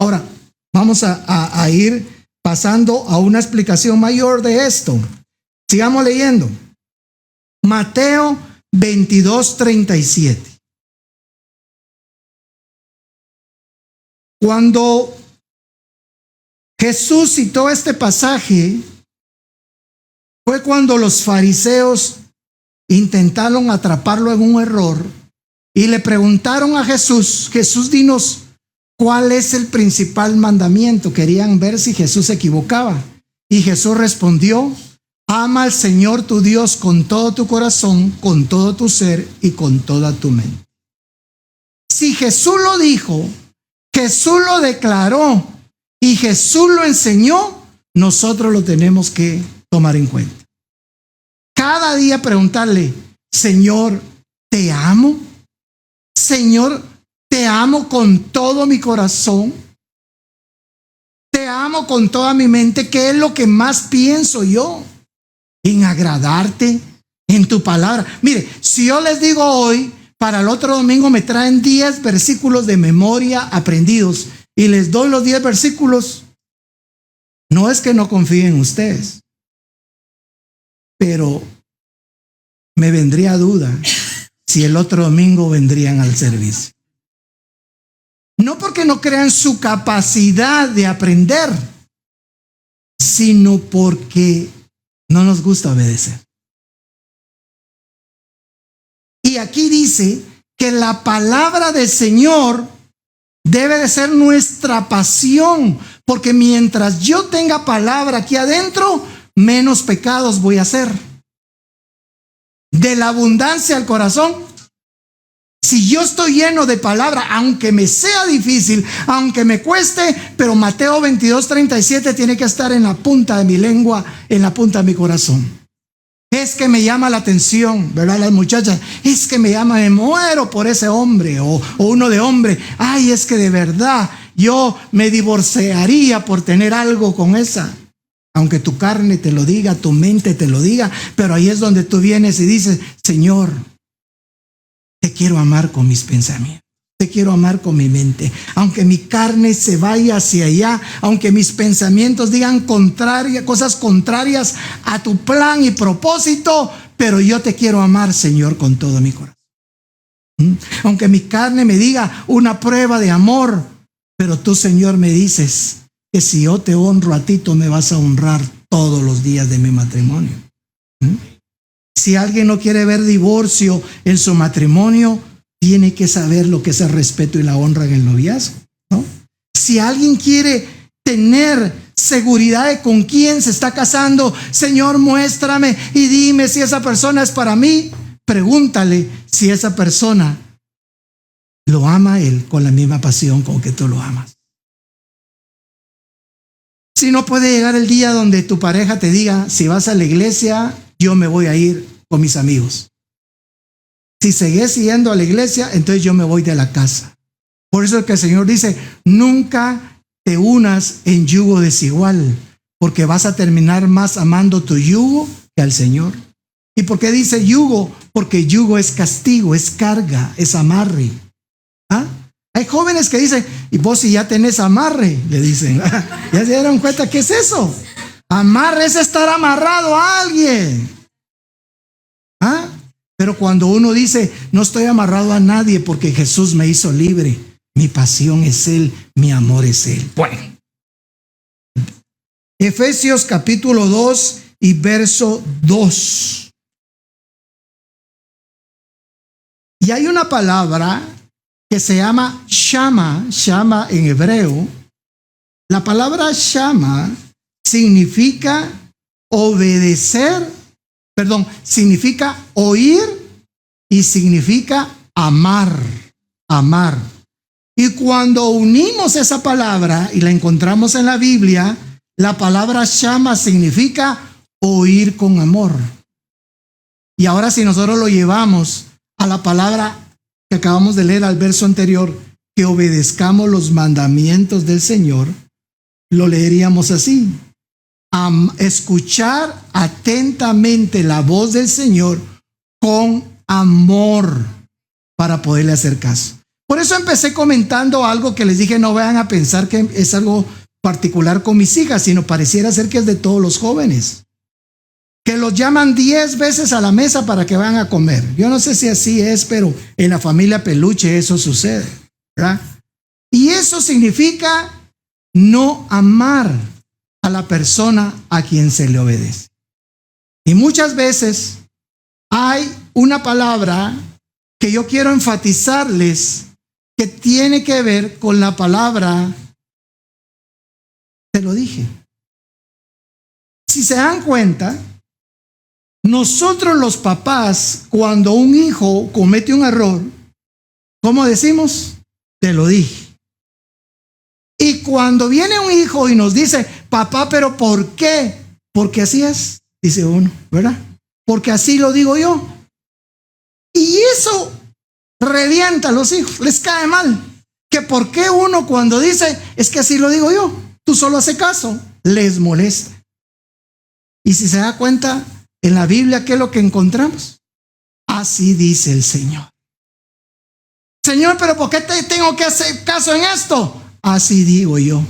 Ahora, vamos a ir pasando a una explicación mayor de esto. Sigamos leyendo. Mateo 22:37. Cuando Jesús citó este pasaje, fue cuando los fariseos intentaron atraparlo en un error y le preguntaron a Jesús: Jesús, dinos, ¿cuál es el principal mandamiento? Querían ver si Jesús se equivocaba. Y Jesús respondió: ama al Señor tu Dios con todo tu corazón, con todo tu ser y con toda tu mente. Si Jesús lo dijo, Jesús lo declaró y Jesús lo enseñó, nosotros lo tenemos que tomar en cuenta. Cada día preguntarle: Señor, ¿te amo? Señor, ¿te amo con todo mi corazón? ¿Te amo con toda mi mente? ¿Qué es lo que más pienso yo? En agradarte, en tu palabra. Mire, si yo les digo hoy, para el otro domingo me traen 10 versículos de memoria aprendidos y les doy los 10 versículos, no es que no confíen en ustedes, pero me vendría duda si el otro domingo vendrían al servicio. No porque no crean su capacidad de aprender, sino porque no nos gusta obedecer. Y aquí dice que la palabra del Señor debe de ser nuestra pasión, porque mientras yo tenga palabra aquí adentro, menos pecados voy a hacer. De la abundancia al corazón. Si yo estoy lleno de palabra, aunque me sea difícil, aunque me cueste, pero Mateo 22:37 tiene que estar en la punta de mi lengua, en la punta de mi corazón. Es que me llama la atención, ¿verdad? Las muchachas, es que me muero por ese hombre o uno de hombre. Ay, es que de verdad yo me divorciaría por tener algo con esa. Aunque tu carne te lo diga, tu mente te lo diga, pero ahí es donde tú vienes y dices: Señor, te quiero amar con mis pensamientos, te quiero amar con mi mente. Aunque mi carne se vaya hacia allá, aunque mis pensamientos digan cosas contrarias a tu plan y propósito, pero yo te quiero amar, Señor, con todo mi corazón. Aunque mi carne me diga una prueba de amor, pero tú, Señor, me dices que si yo te honro a ti, tú me vas a honrar todos los días de mi matrimonio. Si alguien no quiere ver divorcio en su matrimonio, tiene que saber lo que es el respeto y la honra en el noviazgo, ¿no? Si alguien quiere tener seguridad de con quién se está casando, Señor, muéstrame y dime si esa persona es para mí. Pregúntale si esa persona lo ama a él con la misma pasión con que tú lo amas. Si no puede llegar el día donde tu pareja te diga: si vas a la iglesia, yo me voy a ir con mis amigos. Si sigues yendo a la iglesia, entonces yo me voy de la casa. Por eso es que el Señor dice: nunca te unas en yugo desigual, porque vas a terminar más amando tu yugo que al Señor. ¿Y por qué dice yugo? Porque yugo es castigo, es carga, es amarre. ¿Ah? Hay jóvenes que dicen: y vos si ya tenés amarre, le dicen. ¿Ya se dieron cuenta qué es eso? Amarre es estar amarrado a alguien. ¿Ah? Pero cuando uno dice: no estoy amarrado a nadie porque Jesús me hizo libre, mi pasión es Él, mi amor es Él. Bueno, Efesios capítulo 2 y verso 2. Y hay una palabra que se llama shama, shama en hebreo. La palabra shama significa obedecer, significa oír y significa amar, amar. Y cuando unimos esa palabra y la encontramos en la Biblia, la palabra shama significa oír con amor. Y ahora si nosotros lo llevamos a la palabra que acabamos de leer al verso anterior, que obedezcamos los mandamientos del Señor, lo leeríamos así: escuchar atentamente la voz del Señor con amor para poderle hacer caso. Por eso empecé comentando algo que les dije, no vayan a pensar que es algo particular con mis hijas, sino pareciera ser que es de todos los jóvenes, que los llaman 10 veces a la mesa para que vayan a comer. Yo no sé si así es, pero en la familia Peluche eso sucede, ¿verdad? Y eso significa no amar a la persona a quien se le obedece. Y muchas veces hay una palabra que yo quiero enfatizarles que tiene que ver con la palabra, te lo dije. Si se dan cuenta, nosotros los papás, cuando un hijo comete un error, ¿cómo decimos? Te lo dije. Y cuando viene un hijo y nos dice, papá, ¿pero por qué? Porque así es, dice uno, ¿verdad? Porque así lo digo yo. Y eso revienta a los hijos, les cae mal. Que por qué uno cuando dice, es que así lo digo yo, tú solo haces caso, les molesta. Y si se da cuenta, en la Biblia, ¿qué es lo que encontramos? Así dice el Señor. Señor, ¿pero por qué te tengo que hacer caso en esto? Así digo yo.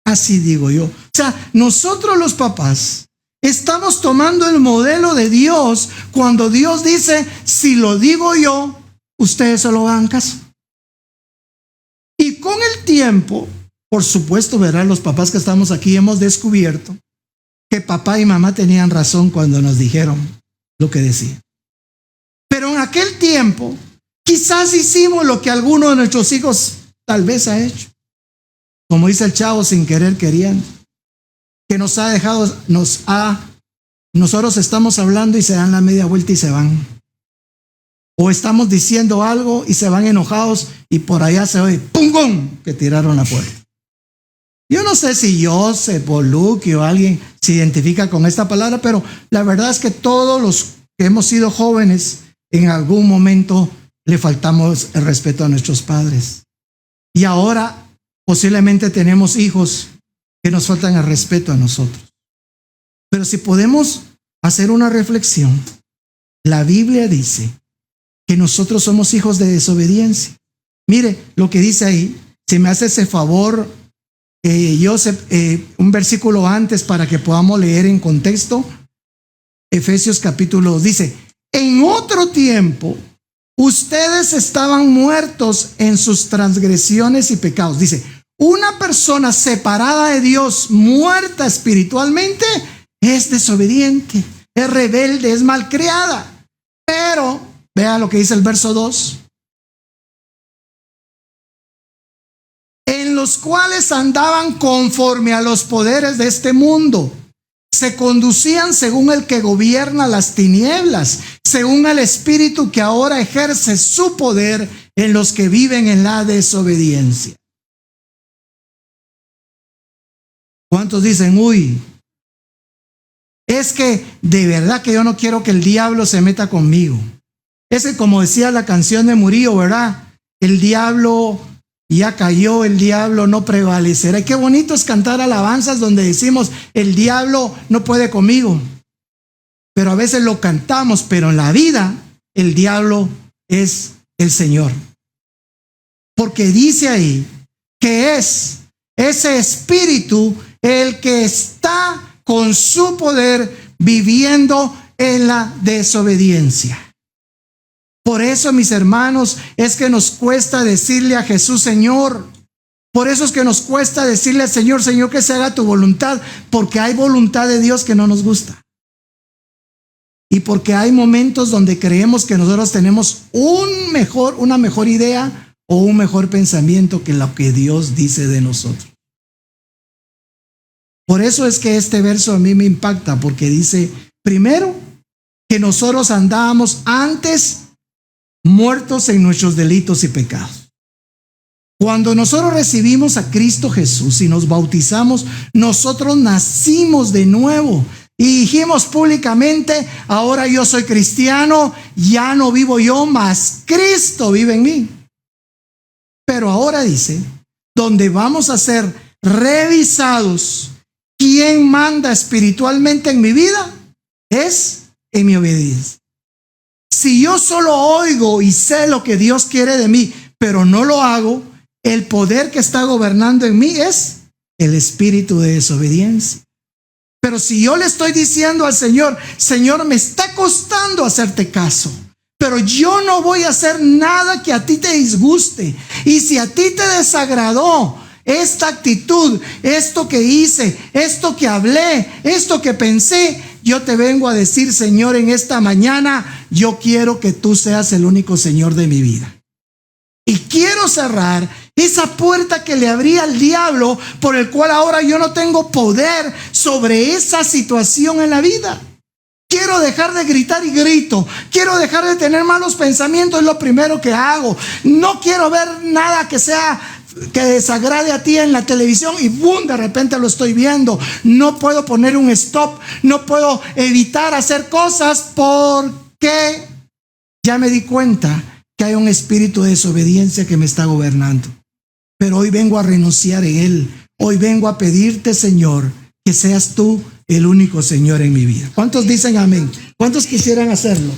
Así digo yo. O sea, nosotros los papás estamos tomando el modelo de Dios cuando Dios dice, si lo digo yo, ustedes solo hagan caso. Y con el tiempo, por supuesto, verán, los papás que estamos aquí hemos descubierto que papá y mamá tenían razón cuando nos dijeron lo que decían. Pero en aquel tiempo, quizás hicimos lo que alguno de nuestros hijos tal vez ha hecho. Como dice el chavo, sin querer queriendo. Que nos ha dejado, nosotros estamos hablando y se dan la media vuelta y se van. O estamos diciendo algo y se van enojados y por allá se oye ¡pum, pum! Que tiraron la puerta. Yo no sé si Joseph o Luke o alguien se identifica con esta palabra, pero la verdad es que todos los que hemos sido jóvenes en algún momento le faltamos el respeto a nuestros padres. Y ahora posiblemente tenemos hijos que nos faltan el respeto a nosotros. Pero si podemos hacer una reflexión, la Biblia dice que nosotros somos hijos de desobediencia. Mire lo que dice ahí. Si me hace ese favor, Joseph, un versículo antes para que podamos leer en contexto. Efesios capítulo 2 dice, en otro tiempo ustedes estaban muertos en sus transgresiones y pecados. Dice, una persona separada de Dios, muerta espiritualmente, es desobediente, es rebelde, es malcriada. Pero, vea lo que dice el verso 2. En los cuales andaban conforme a los poderes de este mundo. Se conducían según el que gobierna las tinieblas, según el espíritu que ahora ejerce su poder en los que viven en la desobediencia. ¿Cuántos dicen, uy, es que de verdad que yo no quiero que el diablo se meta conmigo? Ese, como decía la canción de Murillo, ¿verdad? El diablo ya cayó, el diablo no prevalecerá. Y qué bonito es cantar alabanzas donde decimos, el diablo no puede conmigo. Pero a veces lo cantamos, pero en la vida el diablo es el Señor. Porque dice ahí que es ese espíritu el que está con su poder viviendo en la desobediencia. Por eso, mis hermanos, es que nos cuesta decirle a Jesús, Señor. Por eso es que nos cuesta decirle al Señor, Señor, que se haga tu voluntad, porque hay voluntad de Dios que no nos gusta. y porque hay momentos donde creemos que nosotros tenemos una mejor idea o un mejor pensamiento que lo que Dios dice de nosotros. Por eso es que este verso a mí me impacta, porque dice, primero, que nosotros andábamos antes muertos en nuestros delitos y pecados. Cuando nosotros recibimos a Cristo Jesús y nos bautizamos, nosotros nacimos de nuevo y dijimos públicamente, ahora yo soy cristiano, ya no vivo yo, mas Cristo vive en mí. Pero ahora dice, donde vamos a ser revisados, ¿quién manda espiritualmente en mi vida? Es en mi obediencia. Si yo solo oigo y sé lo que Dios quiere de mí, pero no lo hago, el poder que está gobernando en mí es el espíritu de desobediencia. Pero si yo le estoy diciendo al Señor, Señor, me está costando hacerte caso, pero yo no voy a hacer nada que a ti te disguste. Y si a ti te desagradó esta actitud, esto que hice, esto que hablé, esto que pensé, yo te vengo a decir, Señor, en esta mañana, yo quiero que tú seas el único Señor de mi vida. Y quiero cerrar esa puerta que le abrí al diablo, por el cual ahora yo no tengo poder sobre esa situación en la vida. Quiero dejar de gritar y grito. Quiero dejar de tener malos pensamientos, es lo primero que hago. No quiero ver nada que desagrade a ti en la televisión y ¡bum!, de repente lo estoy viendo. No puedo poner un stop, no puedo evitar hacer cosas porque ya me di cuenta que hay un espíritu de desobediencia que me está gobernando. Pero hoy vengo a renunciar en él. Hoy vengo a pedirte, Señor, que seas tú el único Señor en mi vida. ¿Cuántos dicen amén? ¿Cuántos quisieran hacerlo?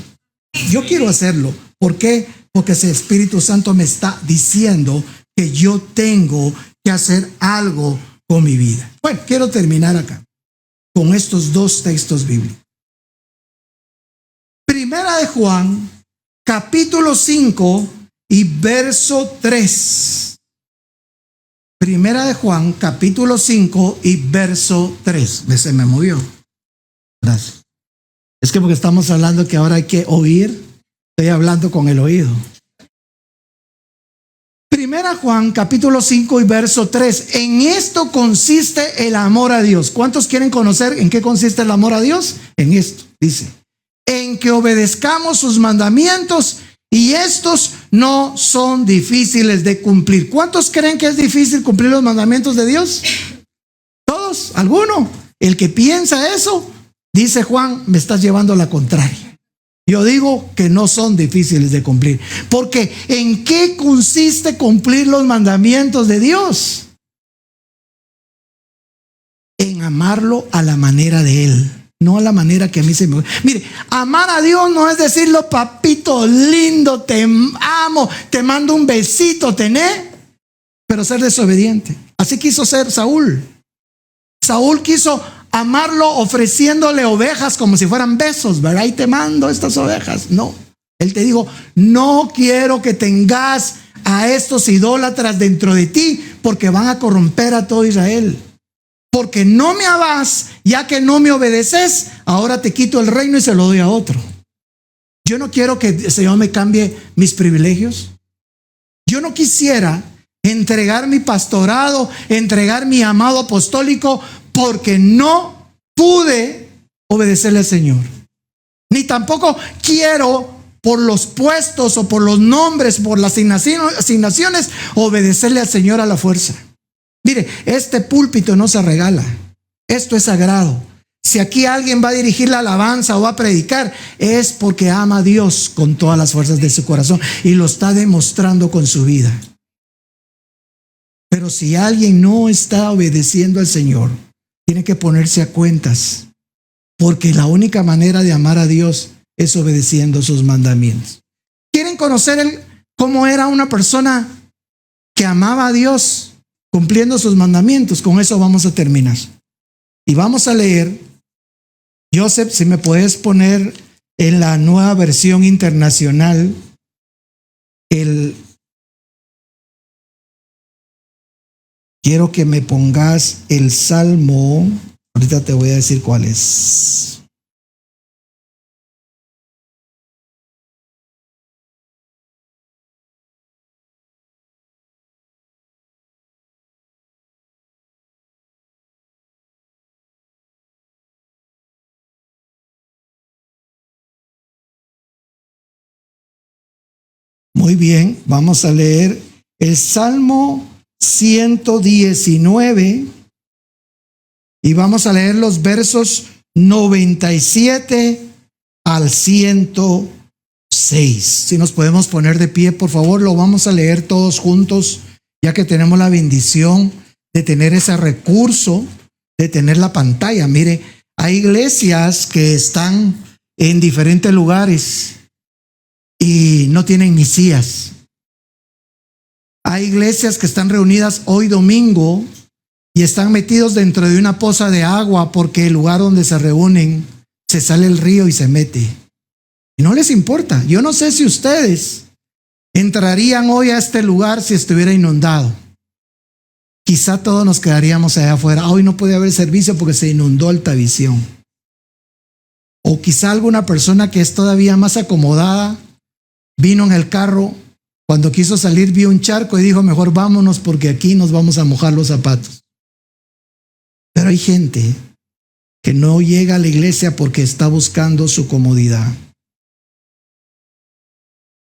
Yo quiero hacerlo. ¿Por qué? Porque ese Espíritu Santo me está diciendo que yo tengo que hacer algo con mi vida. Bueno, quiero terminar acá con estos dos textos bíblicos. Primera de Juan, capítulo 5 y verso 3. Primera de Juan, capítulo 5 y verso 3. Se me movió. Gracias. Es que porque estamos hablando que ahora hay que oír, estoy hablando con el oído. Primera Juan, capítulo 5 y verso 3. En esto consiste el amor a Dios. ¿Cuántos quieren conocer en qué consiste el amor a Dios? En esto, dice. En que obedezcamos sus mandamientos, y estos no son difíciles de cumplir. ¿Cuántos creen que es difícil cumplir los mandamientos de Dios? ¿Todos? ¿Alguno? El que piensa eso, dice Juan, me estás llevando a la contraria. Yo digo que no son difíciles de cumplir. Porque ¿en qué consiste cumplir los mandamientos de Dios? En amarlo a la manera de Él. No a la manera que a mí se me... Mire, amar a Dios no es decirlo, papito lindo, te amo, te mando un besito, pero ser desobediente. Así quiso ser Saúl. Saúl quiso amarlo ofreciéndole ovejas como si fueran besos, ¿verdad? Y te mando estas ovejas. No, él te dijo, no quiero que tengas a estos idólatras dentro de ti, porque van a corromper a todo Israel. Porque no me amas, ya que no me obedeces, ahora te quito el reino y se lo doy a otro. Yo no quiero que el Señor me cambie mis privilegios. Yo no quisiera entregar mi pastorado, entregar mi amado apostólico, porque no pude obedecerle al Señor. Ni tampoco quiero, por los puestos o por los nombres, por las asignaciones, obedecerle al Señor a la fuerza. Mire, este púlpito no se regala. Esto es sagrado. Si aquí alguien va a dirigir la alabanza o va a predicar, es porque ama a Dios con todas las fuerzas de su corazón y lo está demostrando con su vida. Pero si alguien no está obedeciendo al Señor, tiene que ponerse a cuentas, porque la única manera de amar a Dios es obedeciendo sus mandamientos. ¿Quieren conocer cómo era una persona que amaba a Dios cumpliendo sus mandamientos? Con eso vamos a terminar. Y vamos a leer, Joseph, si me puedes poner en la Nueva Versión Internacional, quiero que me pongas el Salmo, ahorita te voy a decir cuál es. Muy bien, vamos a leer el Salmo 119 y vamos a leer los versos 97 al 106. Si nos podemos poner de pie, por favor, lo vamos a leer todos juntos, ya que tenemos la bendición de tener ese recurso, de tener la pantalla. Mire, hay iglesias que están en diferentes lugares y no tienen ni sillas. Hay iglesias que están reunidas hoy domingo y están metidos dentro de una poza de agua porque el lugar donde se reúnen se sale el río y se mete. Y no les importa. Yo no sé si ustedes entrarían hoy a este lugar si estuviera inundado. Quizá todos nos quedaríamos allá afuera. Hoy no puede haber servicio porque se inundó Altavisión. O quizá alguna persona que es todavía más acomodada vino en el carro, cuando quiso salir vio un charco y dijo, mejor vámonos porque aquí nos vamos a mojar los zapatos. Pero hay gente que no llega a la iglesia porque está buscando su comodidad.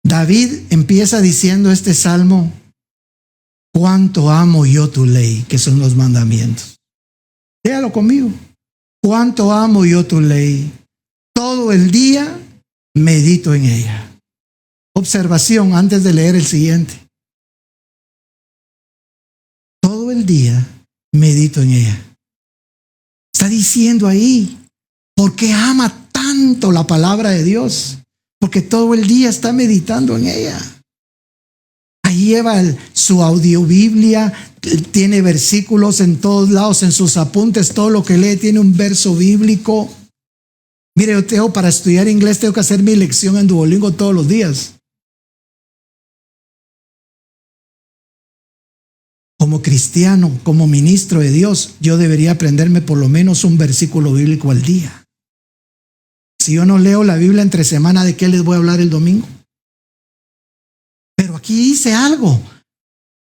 David empieza diciendo este salmo: cuánto amo yo tu ley, que son los mandamientos. Léalo conmigo. Cuánto amo yo tu ley. Todo el día medito en ella. Observación antes de leer el siguiente. Todo el día medito en ella. Está diciendo ahí, ¿por qué ama tanto la palabra de Dios? Porque todo el día está meditando en ella. Ahí lleva su audiobiblia, tiene versículos en todos lados, en sus apuntes, todo lo que lee tiene un verso bíblico. Mire, yo tengo para estudiar inglés, tengo que hacer mi lección en Duolingo todos los días. Como cristiano, como ministro de Dios, yo debería aprenderme por lo menos un versículo bíblico al día. Si yo no leo la Biblia entre semana, ¿de qué les voy a hablar el domingo? Pero aquí dice algo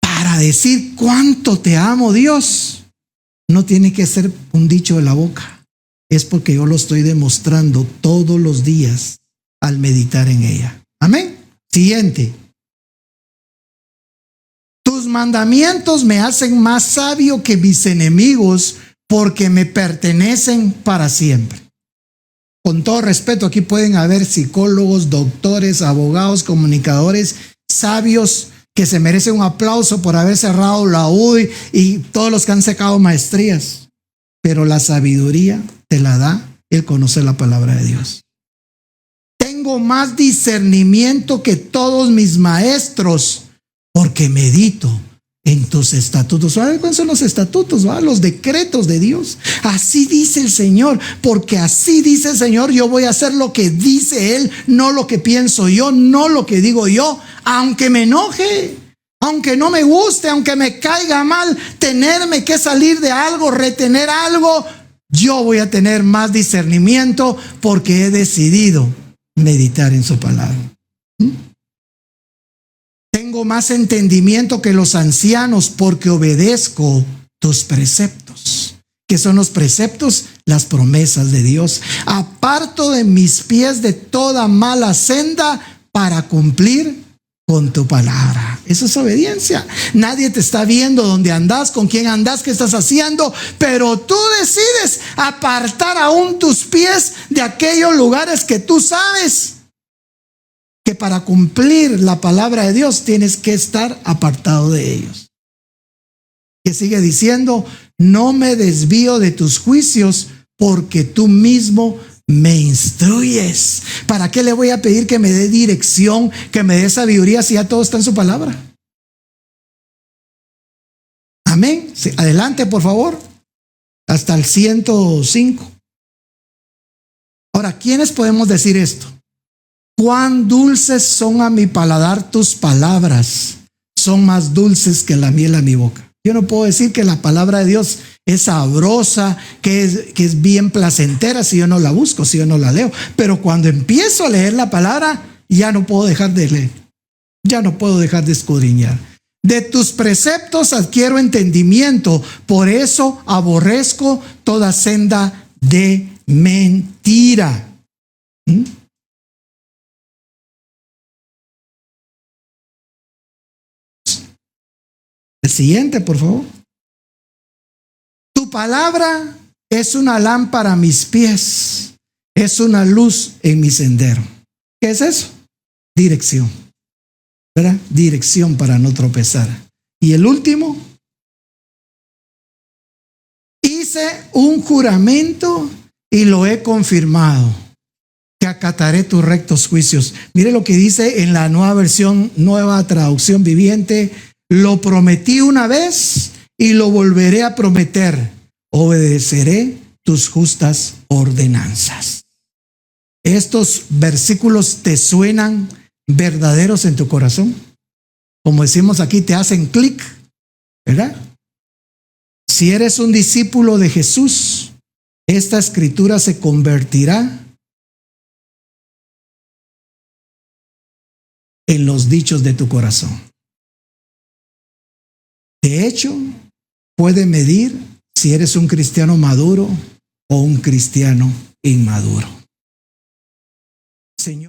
para decir cuánto te amo, Dios. No tiene que ser un dicho de la boca. Es porque yo lo estoy demostrando todos los días al meditar en ella. Amén. Siguiente. Tus mandamientos me hacen más sabio que mis enemigos porque me pertenecen para siempre. Con todo respeto, aquí pueden haber psicólogos, doctores, abogados, comunicadores, sabios que se merecen un aplauso por haber cerrado la UDI y todos los que han sacado maestrías. Pero la sabiduría te la da el conocer la palabra de Dios. Tengo más discernimiento que todos mis maestros porque medito en tus estatutos. ¿Saben cuáles son los estatutos? ¿Va? Los decretos de Dios. Así dice el Señor, porque así dice el Señor, yo voy a hacer lo que dice Él, no lo que pienso yo, no lo que digo yo, aunque me enoje, aunque no me guste, aunque me caiga mal, tenerme que salir de algo, retener algo, yo voy a tener más discernimiento porque he decidido meditar en su palabra. Tengo más entendimiento que los ancianos porque obedezco tus preceptos. ¿Qué son los preceptos? Las promesas de Dios. Aparto de mis pies de toda mala senda para cumplir con tu palabra. Eso es obediencia. Nadie te está viendo dónde andas, con quién andas, qué estás haciendo, pero tú decides apartar aún tus pies de aquellos lugares que tú sabes que para cumplir la palabra de Dios tienes que estar apartado de ellos. Que sigue diciendo, no me desvío de tus juicios porque tú mismo me instruyes. ¿Para qué le voy a pedir que me dé dirección, que me dé sabiduría si ya todo está en su palabra? Amén. Sí, adelante, por favor. Hasta el 105. Ahora, ¿quiénes podemos decir esto? Cuán dulces son a mi paladar tus palabras, son más dulces que la miel a mi boca. Yo no puedo decir que la palabra de Dios es sabrosa, que es bien placentera si yo no la busco, si yo no la leo. Pero cuando empiezo a leer la palabra, ya no puedo dejar de leer, ya no puedo dejar de escudriñar. De tus preceptos adquiero entendimiento, por eso aborrezco toda senda de mentira. El siguiente, por favor. Tu palabra es una lámpara a mis pies, es una luz en mi sendero. ¿Qué es eso? Dirección, ¿verdad? Dirección para no tropezar. Y el último, hice un juramento y lo he confirmado, que acataré tus rectos juicios. Mire lo que dice en la nueva versión, nueva traducción viviente: lo prometí una vez y lo volveré a prometer, obedeceré tus justas ordenanzas. ¿Estos versículos te suenan verdaderos en tu corazón? Como decimos aquí, te hacen clic, ¿verdad? Si eres un discípulo de Jesús, esta escritura se convertirá en los dichos de tu corazón. De hecho, puede medir si eres un cristiano maduro o un cristiano inmaduro.